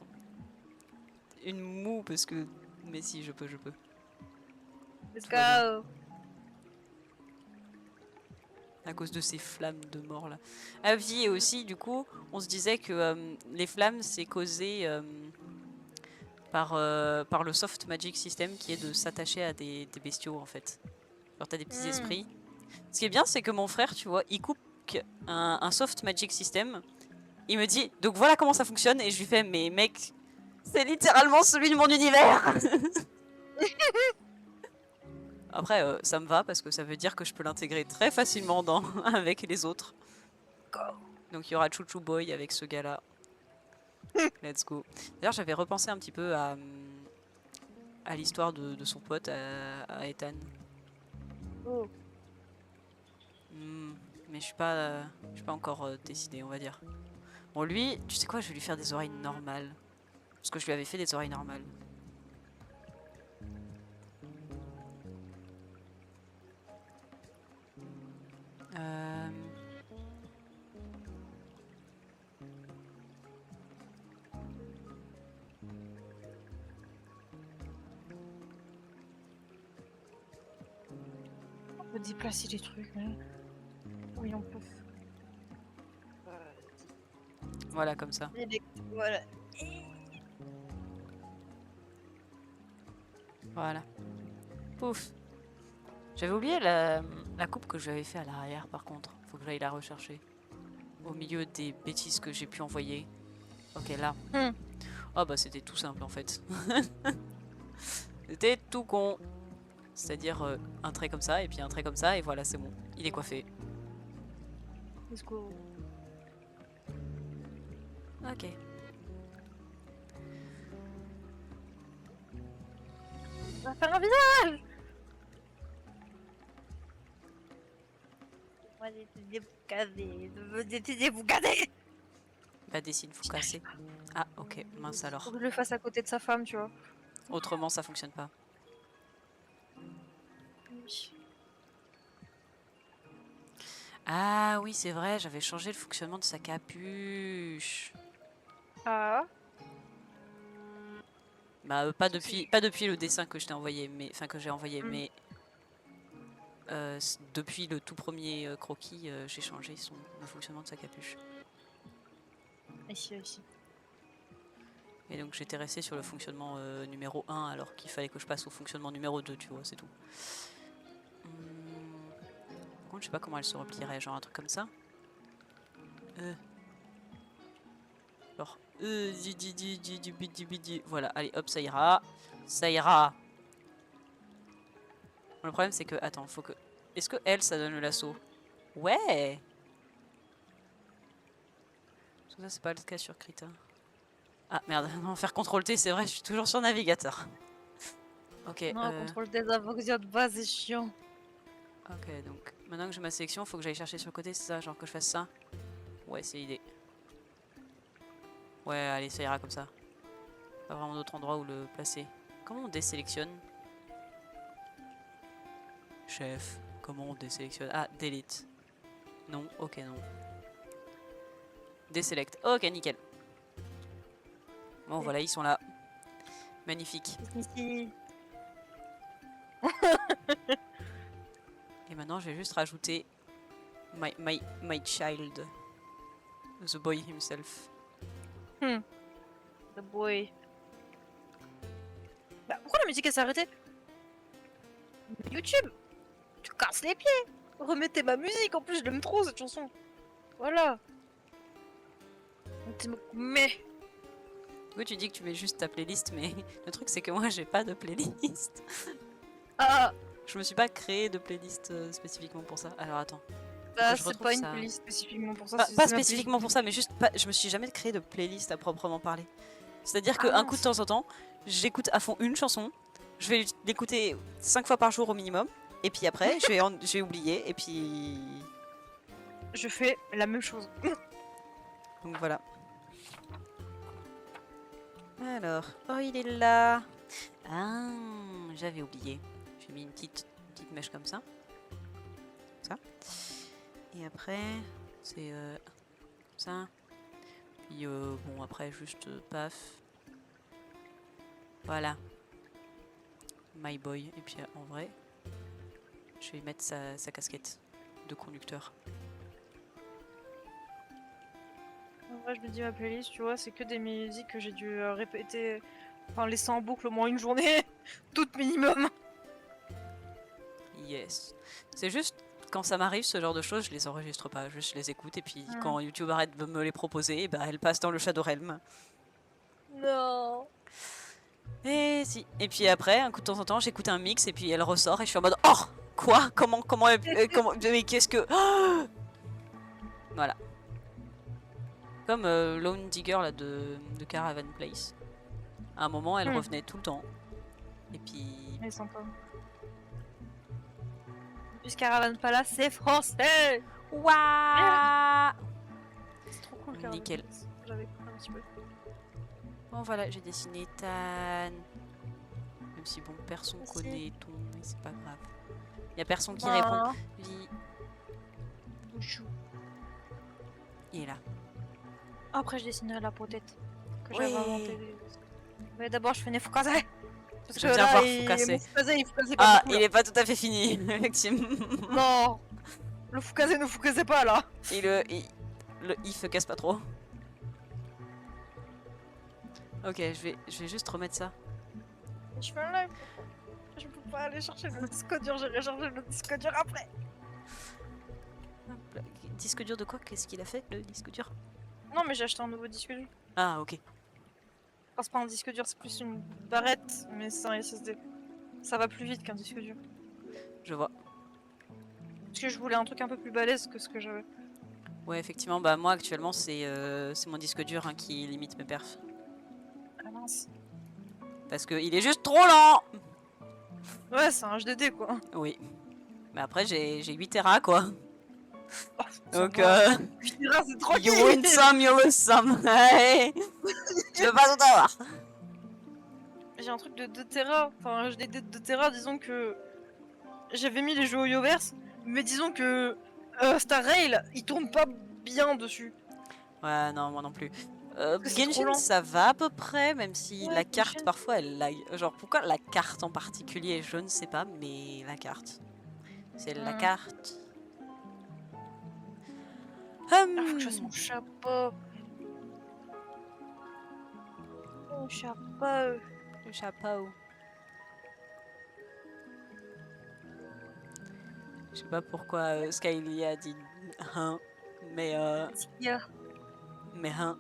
une moue parce que... Mais si, je peux. Let's Tout va go. À cause de ces flammes de mort là. Ah oui, et aussi du coup, on se disait que les flammes c'est causé par le soft magic system qui est de s'attacher à des bestiaux en fait. Genre t'as des petits esprits. Ce qui est bien c'est que mon frère, tu vois, il coupe un soft magic system. Il me dit, donc voilà comment ça fonctionne, et je lui fais, mais mec, c'est littéralement celui de mon univers. Après, ça me va parce que ça veut dire que je peux l'intégrer très facilement avec les autres. Donc il y aura Chouchou Boy avec ce gars-là. Let's go. D'ailleurs, j'avais repensé un petit peu à l'histoire de son pote, à Ethan. Oh. Mais je suis pas encore décidée, on va dire. Bon, lui, tu sais quoi, je vais lui faire des oreilles normales. Parce que je lui avais fait des oreilles normales. On peut déplacer les trucs, mais... Oui, on peut. Voilà, comme ça. Voilà. Voilà. Pouf. J'avais oublié la coupe que je lui avais fait à l'arrière, par contre. Faut que j'aille la rechercher. Au milieu des bêtises que j'ai pu envoyer. Ok, là. Oh bah c'était tout simple en fait. C'était tout con. C'est-à-dire un trait comme ça et puis un trait comme ça et voilà, c'est bon. Il est coiffé. Let's go. Ok. On va faire un visage. Moi, j'ai vous garder. Bah dessine, faut casser. Ah ok, mince alors. Faut que je le fasse à côté de sa femme, tu vois. Autrement ça fonctionne pas. Oui. Ah oui c'est vrai, j'avais changé le fonctionnement de sa capuche. Ah. Bah pas depuis le dessin que je t'ai envoyé, mais enfin que j'ai envoyé, mais depuis le tout premier croquis, j'ai changé le fonctionnement de sa capuche. Ici. Et donc j'étais restée sur le fonctionnement numéro 1 alors qu'il fallait que je passe au fonctionnement numéro 2, tu vois, c'est tout. Par contre, je sais pas comment elle se replierait, genre un truc comme ça. Alors, voilà, allez, hop, ça ira. Ça ira. Le problème, c'est que, attends, faut que... Est-ce que elle, ça donne le lasso? Ouais. Parce que ça, c'est pas le cas sur Krita. Ah, merde, non, faire CTRL-T, c'est vrai, je suis toujours sur navigateur. Ok, Non, contrôle des avocats de base, c'est chiant. ok, donc, maintenant que j'ai ma sélection, faut que j'aille chercher sur le côté, c'est ça, genre que je fasse ça? Ouais, c'est l'idée. Ouais, allez, ça ira comme ça. Pas vraiment d'autre endroit où le placer. Comment on désélectionne? Chef, comment on désélectionne? Ah, delete. Non, ok, non. Déselect. Ok, nickel. Bon, voilà, ils sont là. Magnifique. Ici. Et maintenant, je vais juste rajouter my child. The boy himself. The boy. Bah, pourquoi la musique elle s'est arrêtée? YouTube, tu casses les pieds. Remettez ma musique, en plus je l'aime trop cette chanson. Voilà. Mais Du coup, tu dis que tu mets juste ta playlist, mais le truc, c'est que moi, j'ai pas de playlist. ah, Je me suis pas créé de playlist spécifiquement pour ça. Alors, attends. bah je c'est retrouve pas une ça. playlist spécifiquement pour ça. Pas c'est ma spécifiquement playlist. pour ça, mais juste pas, je me suis jamais créé de playlist à proprement parler. C'est-à-dire que Ah, un coup de temps en temps, j'écoute à fond une chanson, je vais l'écouter 5 fois par jour au minimum, et puis après, je vais oublier, et puis... Je fais la même chose. Donc voilà. Alors, oh il est là. Ah, j'avais oublié. J'ai mis une petite mèche comme ça. Ça. Et après, c'est ça. Puis bon, après, juste paf. Voilà. My boy. Et puis en vrai, je vais mettre sa casquette de conducteur. En vrai, je me dis ma playlist, tu vois, c'est que des musiques que j'ai dû répéter, enfin laisser en boucle au moins une journée, toute minimum. Yes. C'est juste, quand ça m'arrive ce genre de choses, je les enregistre pas, juste je les écoute et puis Mm. quand YouTube arrête de me les proposer, bah elles passent dans le Shadow Realm. Non. Et si. Et puis après, un coup de temps en temps, j'écoute un mix et puis elle ressort et je suis en mode oh quoi comment mais qu'est-ce que voilà. Comme Lone Digger là de Caravan Place. À un moment, elle revenait tout le temps. Et puis Elle est sympa. En plus, Caravan Palace, c'est français. waouh. C'est trop cool, Caravan Nickel. Palace. J'avais compris un petit peu. Bon voilà, j'ai dessiné Tan. Même si bon, personne Merci. connaît ton, mais c'est pas grave. Y a personne qui Ben, répond. Oui, Bouchou. il est là. Après, je dessinerai la potette que Oui. j'avais inventée. Mais d'abord, je fais une Fukase. Parce J'aime bien voir Fukase. mon Fukase, il Fukase pas Ah, beaucoup, il là. est pas tout à fait fini, effectivement. Non. Le Fukase ne Fukase pas, là. Et le if casse pas trop. Ok, je vais juste remettre ça. Je fais un live. Je peux pas aller chercher le disque dur, j'irai chercher le disque dur après. Hop là. Disque dur de quoi? Qu'est-ce qu'il a fait, le disque dur? Non, mais j'ai acheté un nouveau disque dur. Ah, ok. Enfin, c'est pas un disque dur, c'est plus une barrette, mais c'est un SSD. Ça va plus vite qu'un disque dur. Je vois. Parce que je voulais un truc un peu plus balèze que ce que j'avais. Ouais, effectivement, bah moi actuellement c'est mon disque dur hein, qui limite mes perfs. Ah mince. Parce qu'il est juste trop lent. Ouais, c'est un HDD quoi. Oui. Mais après j'ai 8 Tera quoi. Oh, ça Donc va. Putain, c'est trop you win some, you lose some. Hey. Tu veux pas tout avoir. J'ai un truc de 2 Tera, enfin un HDD de 2 Tera, disons que j'avais mis les jeux Yoverse, mais disons que Star Rail, il tourne pas bien dessus. Ouais, non, moi non plus. que c'est trop Genshin, lent. ça va à peu près, même si Ouais, la carte, Genshin. parfois, elle lag. Genre, pourquoi la carte en particulier? Je ne sais pas, mais la carte. C'est la Hmm. carte. Ah, faut que je fasse mon chapeau. Mon chapeau. Le chapeau. Je sais pas pourquoi Skyly a dit hein, mais mais hein.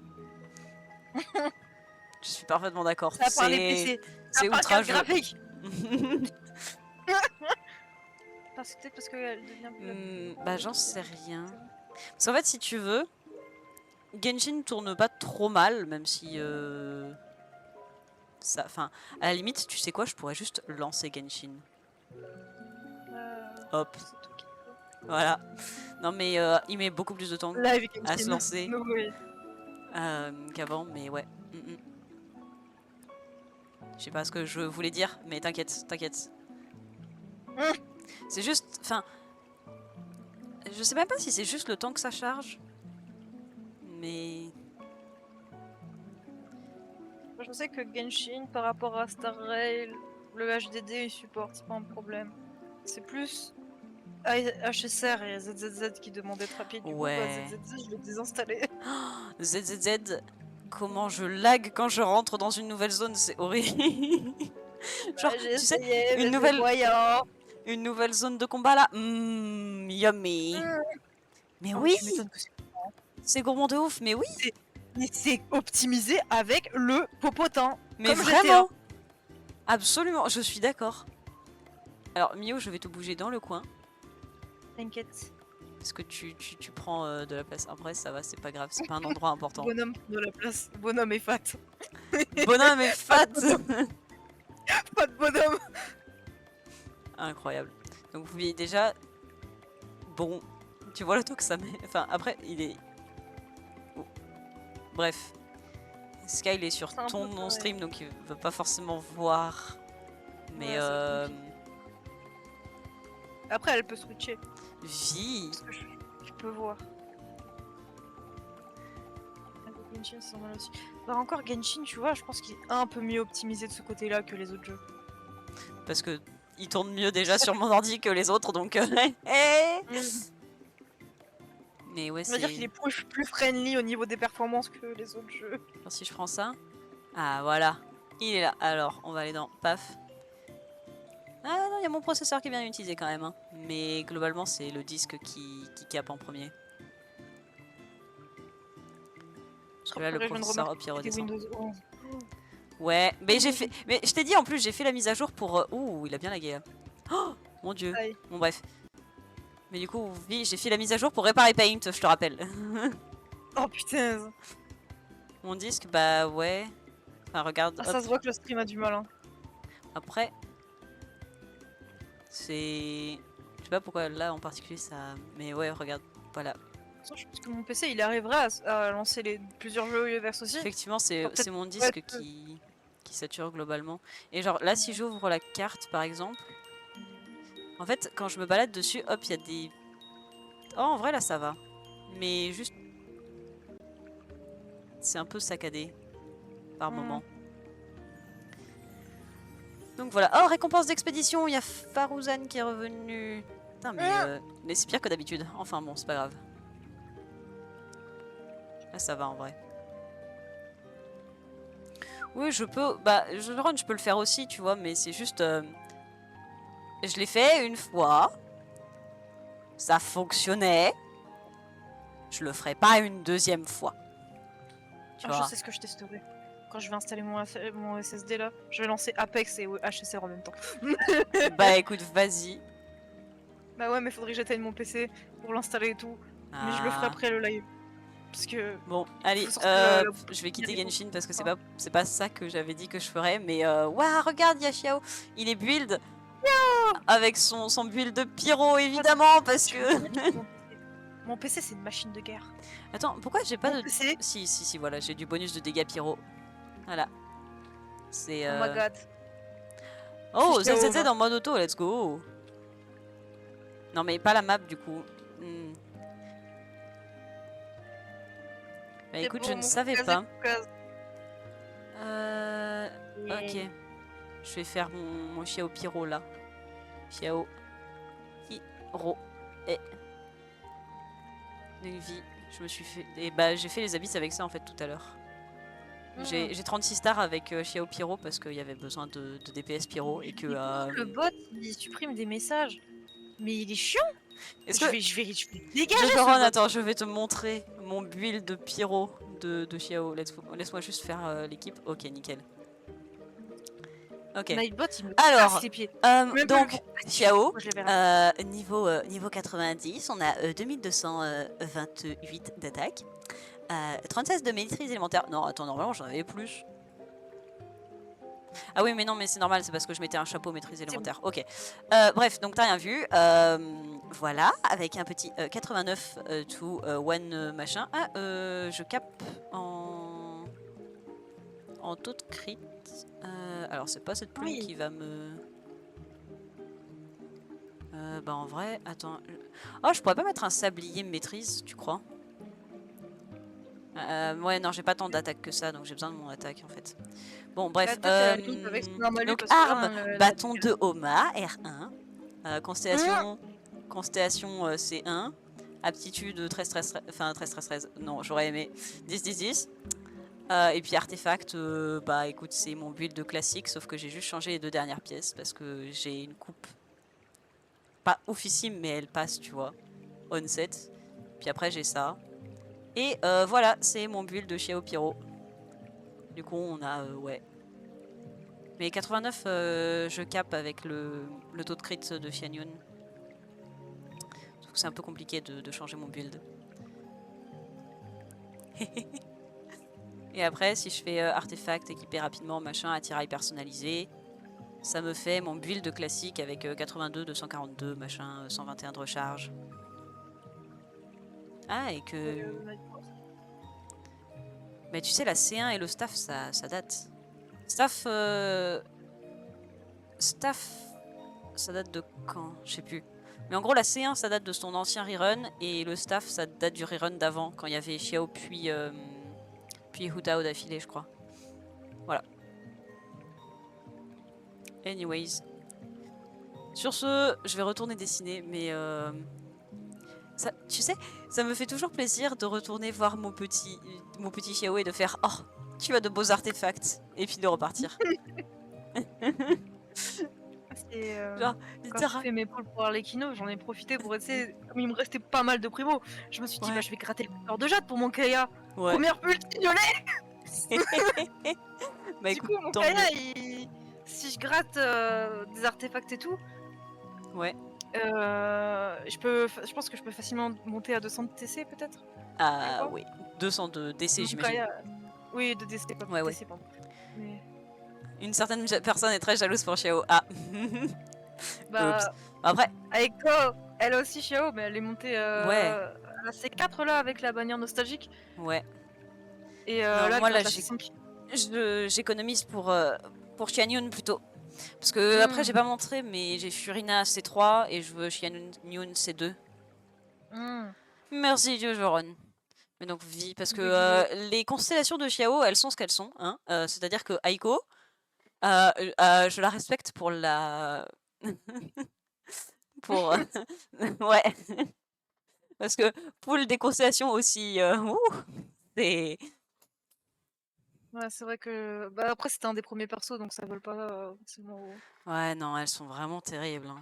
Je suis parfaitement d'accord. Ça parle les PC. Ça C'est parle carte outrageux. graphique. Peut-être parce qu'elle devient plus... Bah j'en sais rien. Parce qu'en fait si tu veux, Genshin tourne pas trop mal, même si ça, enfin, à la limite, tu sais quoi, je pourrais juste lancer Genshin. Hop, C'est tout qu'il faut. voilà. Non mais il met beaucoup plus de temps Live à se Genshin. lancer Oui. qu'avant, mais ouais. Je sais pas ce que je voulais dire, mais t'inquiète, t'inquiète. C'est juste, enfin, je sais même pas si c'est juste le temps que ça charge, mais Moi, je sais que Genshin, par rapport à Star Rail, le HDD, il supporte, c'est pas un problème. C'est plus HSR et ZZZ qui demandent d'être rapide. Du coup, bah, ouais. ZZZ, je l'ai désinstallé. ZZZ, comment je lag quand je rentre dans une nouvelle zone, c'est horrible. Genre, J'ai tu sais, essayé, mais une c'est nouvelle, moyen. une nouvelle zone de combat là, yummy. Mais Oh, oui, tu m'étonnes que c'est... c'est gourmand de ouf, mais oui, Mais c'est optimisé avec le popotin. mais Comme GTA. vraiment, absolument, je suis d'accord. Alors Mio, je vais te bouger dans le coin, T'inquiète. parce que tu prends de la place. Après, ça va, c'est pas grave, c'est pas un endroit important. Bonhomme de la place. Bonhomme est fat. Bonhomme est fat. Pas de bonhomme. Incroyable. Donc vous voyez déjà, bon, tu vois le taux que ça met. Enfin, après, il est... Oh. Bref. Sky, il est sur C'est un peu ton pareil. stream, donc il va pas forcément voir. Mais Ouais, ça va être compliqué. Après, elle peut switcher. vie. Parce que je peux voir. Genshin, c'est normal aussi. Bah, encore Genshin, tu vois, je pense qu'il est un peu mieux optimisé de ce côté-là que les autres jeux. Parce que il tourne mieux déjà sur mon ordi que les autres, donc... Mais ouais, On va dire c'est... qu'il est plus friendly au niveau des performances que les autres jeux. Alors, si je prends ça... Ah, voilà. Il est là. Alors, on va aller dans PAF. Ah non, il y a mon processeur qui est bien utilisé quand même. Hein. Mais globalement, c'est le disque qui capte en premier. Parce que là, le Après, je viens de processeur, hop, remarquer il que c'était redescend. Windows 11. Ouais, mais j'ai fait... Mais je t'ai dit, en plus, j'ai fait la mise à jour pour... Ouh, il a bien lagué, là. Oh, mon dieu. Aïe. Bon, bref. Mais du coup, oui, j'ai fait la mise à jour pour réparer Paint, je te rappelle. Oh putain. Mon disque, bah ouais. Enfin, regarde, Ah, hop. ça se voit que le stream a du mal. Hein. Après, c'est... Je sais pas pourquoi là en particulier ça... Mais ouais, regarde, voilà. Je pense que mon PC il arriverait à lancer plusieurs jeux versus aussi. Effectivement, Alors, c'est peut-être mon ouais, disque qui sature globalement. Et genre là, si j'ouvre la carte par exemple, en fait, quand je me balade dessus, hop, il y a des... Oh, en vrai là ça va. Mais juste... C'est un peu saccadé par moment. Donc voilà. Oh, récompense d'expédition, il y a Farouzan qui est revenu. Putain, mais c'est pire que d'habitude. Enfin bon, c'est pas grave. Là, ça va en vrai. Oui, je peux... Bah, le run, je peux le faire aussi, tu vois, mais c'est juste... Je l'ai fait une fois. Ça fonctionnait. Je le ferai pas une deuxième fois. Tu Je vois. sais ce que je testerai. Quand je vais installer mon SSD là, je vais lancer Apex et HSR en même temps. Bah écoute, vas-y. Bah ouais, mais faudrait que j'éteigne mon PC pour l'installer et tout. Mais je le ferai Ah. après le live. Parce que. Bon, allez, faut sortir je vais quitter il y a des Genshin parce que bons. c'est pas ça que j'avais dit que je ferais. Mais waouh, regarde, Xiao, il est build avec son build de pyro évidemment parce que. Mon PC c'est une machine de guerre. Attends, pourquoi j'ai pas Mon de... PC. Si, voilà, j'ai du bonus de dégâts pyro. Voilà. C'est... Oh my god. Oh, C'est ZZZ KO, en mode auto, let's go. Non mais pas la map du coup. Bah écoute, je ne savais pas. Ok. Je vais faire mon Xiao Pyro là. Xiao. Ro. Et. Une vie. Je me suis fait. Et bah, j'ai fait les abysses avec ça en fait tout à l'heure. J'ai 36 stars avec Xiao Pyro parce qu'il y avait besoin de DPS Pyro et que. Le bot, il supprime des messages. Mais il est chiant. Est-ce Je que. vais dégager Jojoron, ce bot. attends, je vais te montrer mon build de Pyro de Xiao. Laisse-moi juste faire l'équipe. Ok, nickel. Ok. Nightbot, il me Alors, casse les pieds. donc, Xiao, Je les verrai. niveau 90, on a 2228 d'attaque, 36 de maîtrise élémentaire. Non, attends, normalement j'en avais plus. Ah oui, mais non, mais c'est normal, c'est parce que je mettais un chapeau maîtrise élémentaire. Ok. Bref, donc t'as rien vu. Voilà, avec un petit 89 to one machin. Ah, je capte en taux de crit. Alors, c'est pas cette plume Oui. qui va me. Bah, en vrai, attends. Oh, je pourrais pas mettre un sablier maîtrise, tu crois? Ouais, non, j'ai pas tant d'attaque que ça, donc j'ai besoin de mon attaque en fait. Bon, bref. Donc, arme, bâton de Homa, R1. Constellation, C1. Aptitude 13, 13, 13, enfin 13, 13, 13. Non, j'aurais aimé 10, 10, 10. Et puis artefact, bah écoute, c'est mon build de classique, sauf que j'ai juste changé les 2 dernières pièces parce que j'ai une coupe pas oufissime, mais elle passe, tu vois. On-set. Puis après, j'ai ça. Et voilà, c'est mon build de Xiao Pyro. Du coup, on a, ouais. Mais 89, je cap avec le taux de crit de Xianyun. C'est un peu compliqué de changer mon build. Et après, si je fais artefact, équiper rapidement, machin, attirail personnalisé, ça me fait mon build classique avec 82, 242, machin, 121 de recharge. Ah, et que... Mais tu sais, la C1 et le staff, ça date. Staff... Staff... Ça date de quand? Je sais plus. Mais en gros, la C1, ça date de son ancien rerun, et le staff, ça date du rerun d'avant, quand il y avait Xiao puis Hu Tao d'affilée, je crois. Voilà. Anyways. Sur ce, je vais retourner dessiner, mais... Ça, tu sais, ça me fait toujours plaisir de retourner voir mon petit Xiao et de faire « Oh, tu as de beaux artefacts !» et puis de repartir. Genre, Quand j'ai fait mes pôles pour Arlecchino, j'en ai profité pour essayer. Comme il me restait pas mal de primo, je me suis dit, Ouais. bah, je vais gratter le cœur de jade pour mon Kaya. Ouais. Première pull violet. Bah Du écoute, coup, mon tant Kaya, mieux. si je gratte des artefacts et tout, Ouais. je pense que je peux facilement monter à 200 de TC peut-être. Ah oui, 200 de DC, j'imagine. Oui, de DC, pas Ouais, de ouais. TC, pardon. Mais... Une certaine personne est très jalouse pour Xiao. Ah. Bah, Oups. Après, Aiko, elle a aussi Xiao, mais elle est montée ouais. à la C4 là avec la bannière nostalgique. Ouais. Et Non, là, moi là, la C5. j'économise pour Xianyun plutôt. Parce que après, j'ai pas montré, mais j'ai Furina C3 et je veux Xianyun C2. Merci Jojoron. Mais donc vie, parce que les constellations de Xiao, elles sont ce qu'elles sont. Hein. C'est-à-dire que Aiko, je la respecte pour la... pour... ouais. Parce que pool des constellations aussi... c'est... Ouais, c'est vrai que... Bah, après, c'était un des premiers persos, donc ça vole pas Ouais, non, elles sont vraiment terribles. Hein.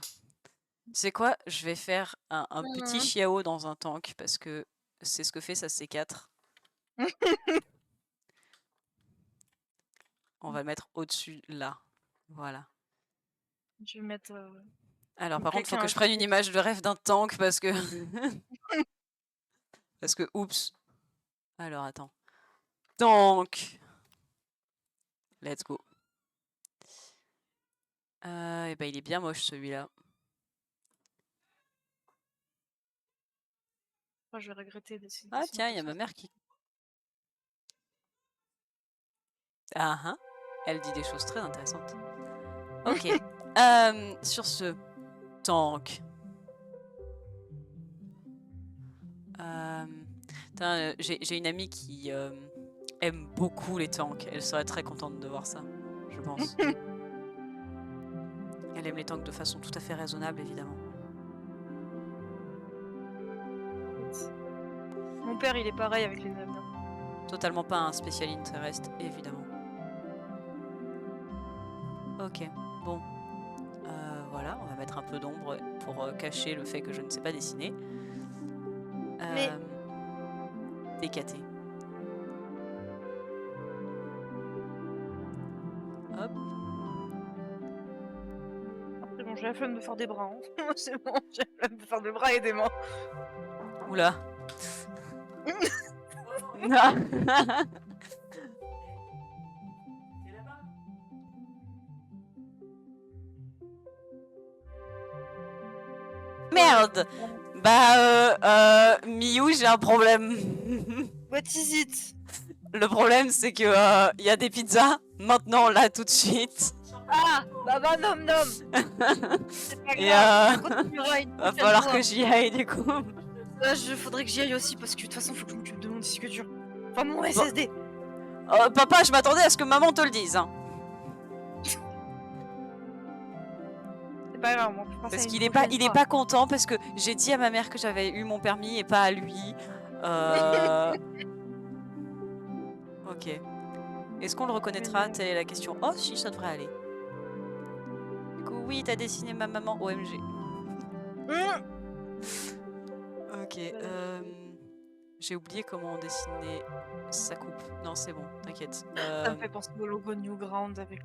C'est quoi? Je vais faire un petit Xiao dans un tank, parce que c'est ce que fait sa C4. On va le mettre au-dessus, là. Voilà. Je vais mettre... Alors par contre, faut que je prenne une image de rêve d'un tank, parce que... parce que, oups. Alors, attends. Tank! Let's go. Et bah, il est bien moche, celui-là. Oh, je vais regretter de Ah tiens, il y a ma mère qui... Ah ah. Elle dit des choses très intéressantes. Ok. Sur ce... Tank. J'ai une amie qui aime beaucoup les tanks. Elle serait très contente de voir ça, je pense. Elle aime les tanks de façon tout à fait raisonnable, évidemment. Mon père, il est pareil avec les avions. Totalement pas un spécial interest, évidemment. Ok, bon. Voilà, on va mettre un peu d'ombre pour cacher le fait que je ne sais pas dessiner. Mais- DKT. Hop. Après, bon, j'ai la flemme de faire des bras. Hein. C'est bon, j'ai la flemme de faire des bras et des mains. Oula. Merde. Bah, Miou, j'ai un problème. What is it? Le problème, c'est que y a des pizzas maintenant, là, tout de suite. Ah, bah nom nom. C'est pas Et grave. On continuera une va prochaine falloir fois. que j'y aille, du coup. Faudrait que j'y aille aussi parce que de toute façon, faut que je m'occupe de mon disque dur. Enfin, mon SSD. Papa, je m'attendais à ce que maman te le dise. Hein. C'est pas grave, on fera ça Parce une qu'il est prochaine fois. pas content parce que j'ai dit à ma mère que j'avais eu mon permis et pas à lui. Ok. Est-ce qu'on le reconnaîtra? Telle est la question. Oh si, ça devrait aller. Du coup, oui, t'as dessiné ma maman. OMG. Ok. J'ai oublié comment on dessinait sa coupe. Non, c'est bon, t'inquiète. Ça me fait penser au logo Newground avec.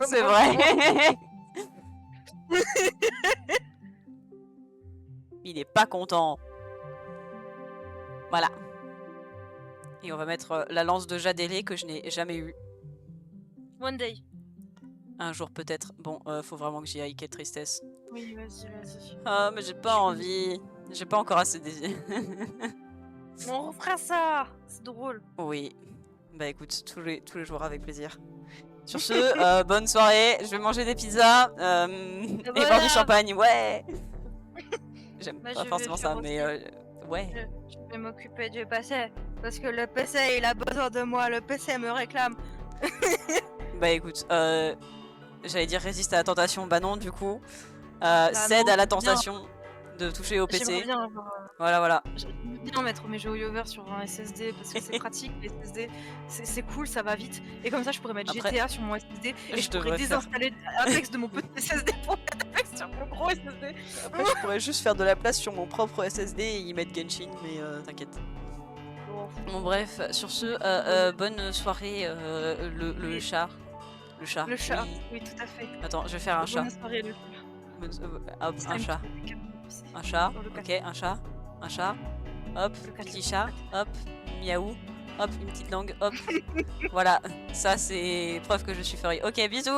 C'est vrai. Il est pas content. Voilà. Et on va mettre la lance de Jadélé que je n'ai jamais eue. One day. Un jour peut-être. Bon, faut vraiment que j'y aille, quelle tristesse. Oui, vas-y. Ah, mais j'ai pas envie. J'ai pas encore assez désir. On refera ça. C'est drôle. Oui. Bah écoute, tous les jours avec plaisir. Sur ce, bonne soirée. Je vais manger des pizzas et boire voilà. du champagne. Ouais. J'aime Bah, pas je forcément vais ça, faire mais ouais. Je vais m'occuper du PC. Parce que le PC, il a besoin de moi. Le PC me réclame. Bah écoute, j'allais dire résiste à la tentation. Bah non, du coup. Bah Cède non, à la c'est bien. tentation de toucher au J'aimerais PC. bien avoir, Voilà. j'aimerais bien mettre mes jeux over sur un SSD parce que c'est pratique, les SSD, c'est cool, ça va vite. Et comme ça, je pourrais mettre Après, GTA sur mon SSD et je je pourrais devrais faire- désinstaller Apex de mon petit SSD pour mettre Apex sur mon gros SSD. Après, je pourrais juste faire de la place sur mon propre SSD et y mettre Genshin, mais t'inquiète. Bon, bref, sur ce, bonne soirée, le Oui. chat. Le chat. Le chat, Oui. oui, tout à fait. Attends, je vais faire un chat. Bonne soirée, le Hop, un chat. chat. Un chat, Dans le ok, un chat. Un chat. Hop, Le chat. petit chat. Hop, miaou. Hop, une petite langue. Hop. Voilà, ça c'est preuve que je suis furry. Ok, bisous.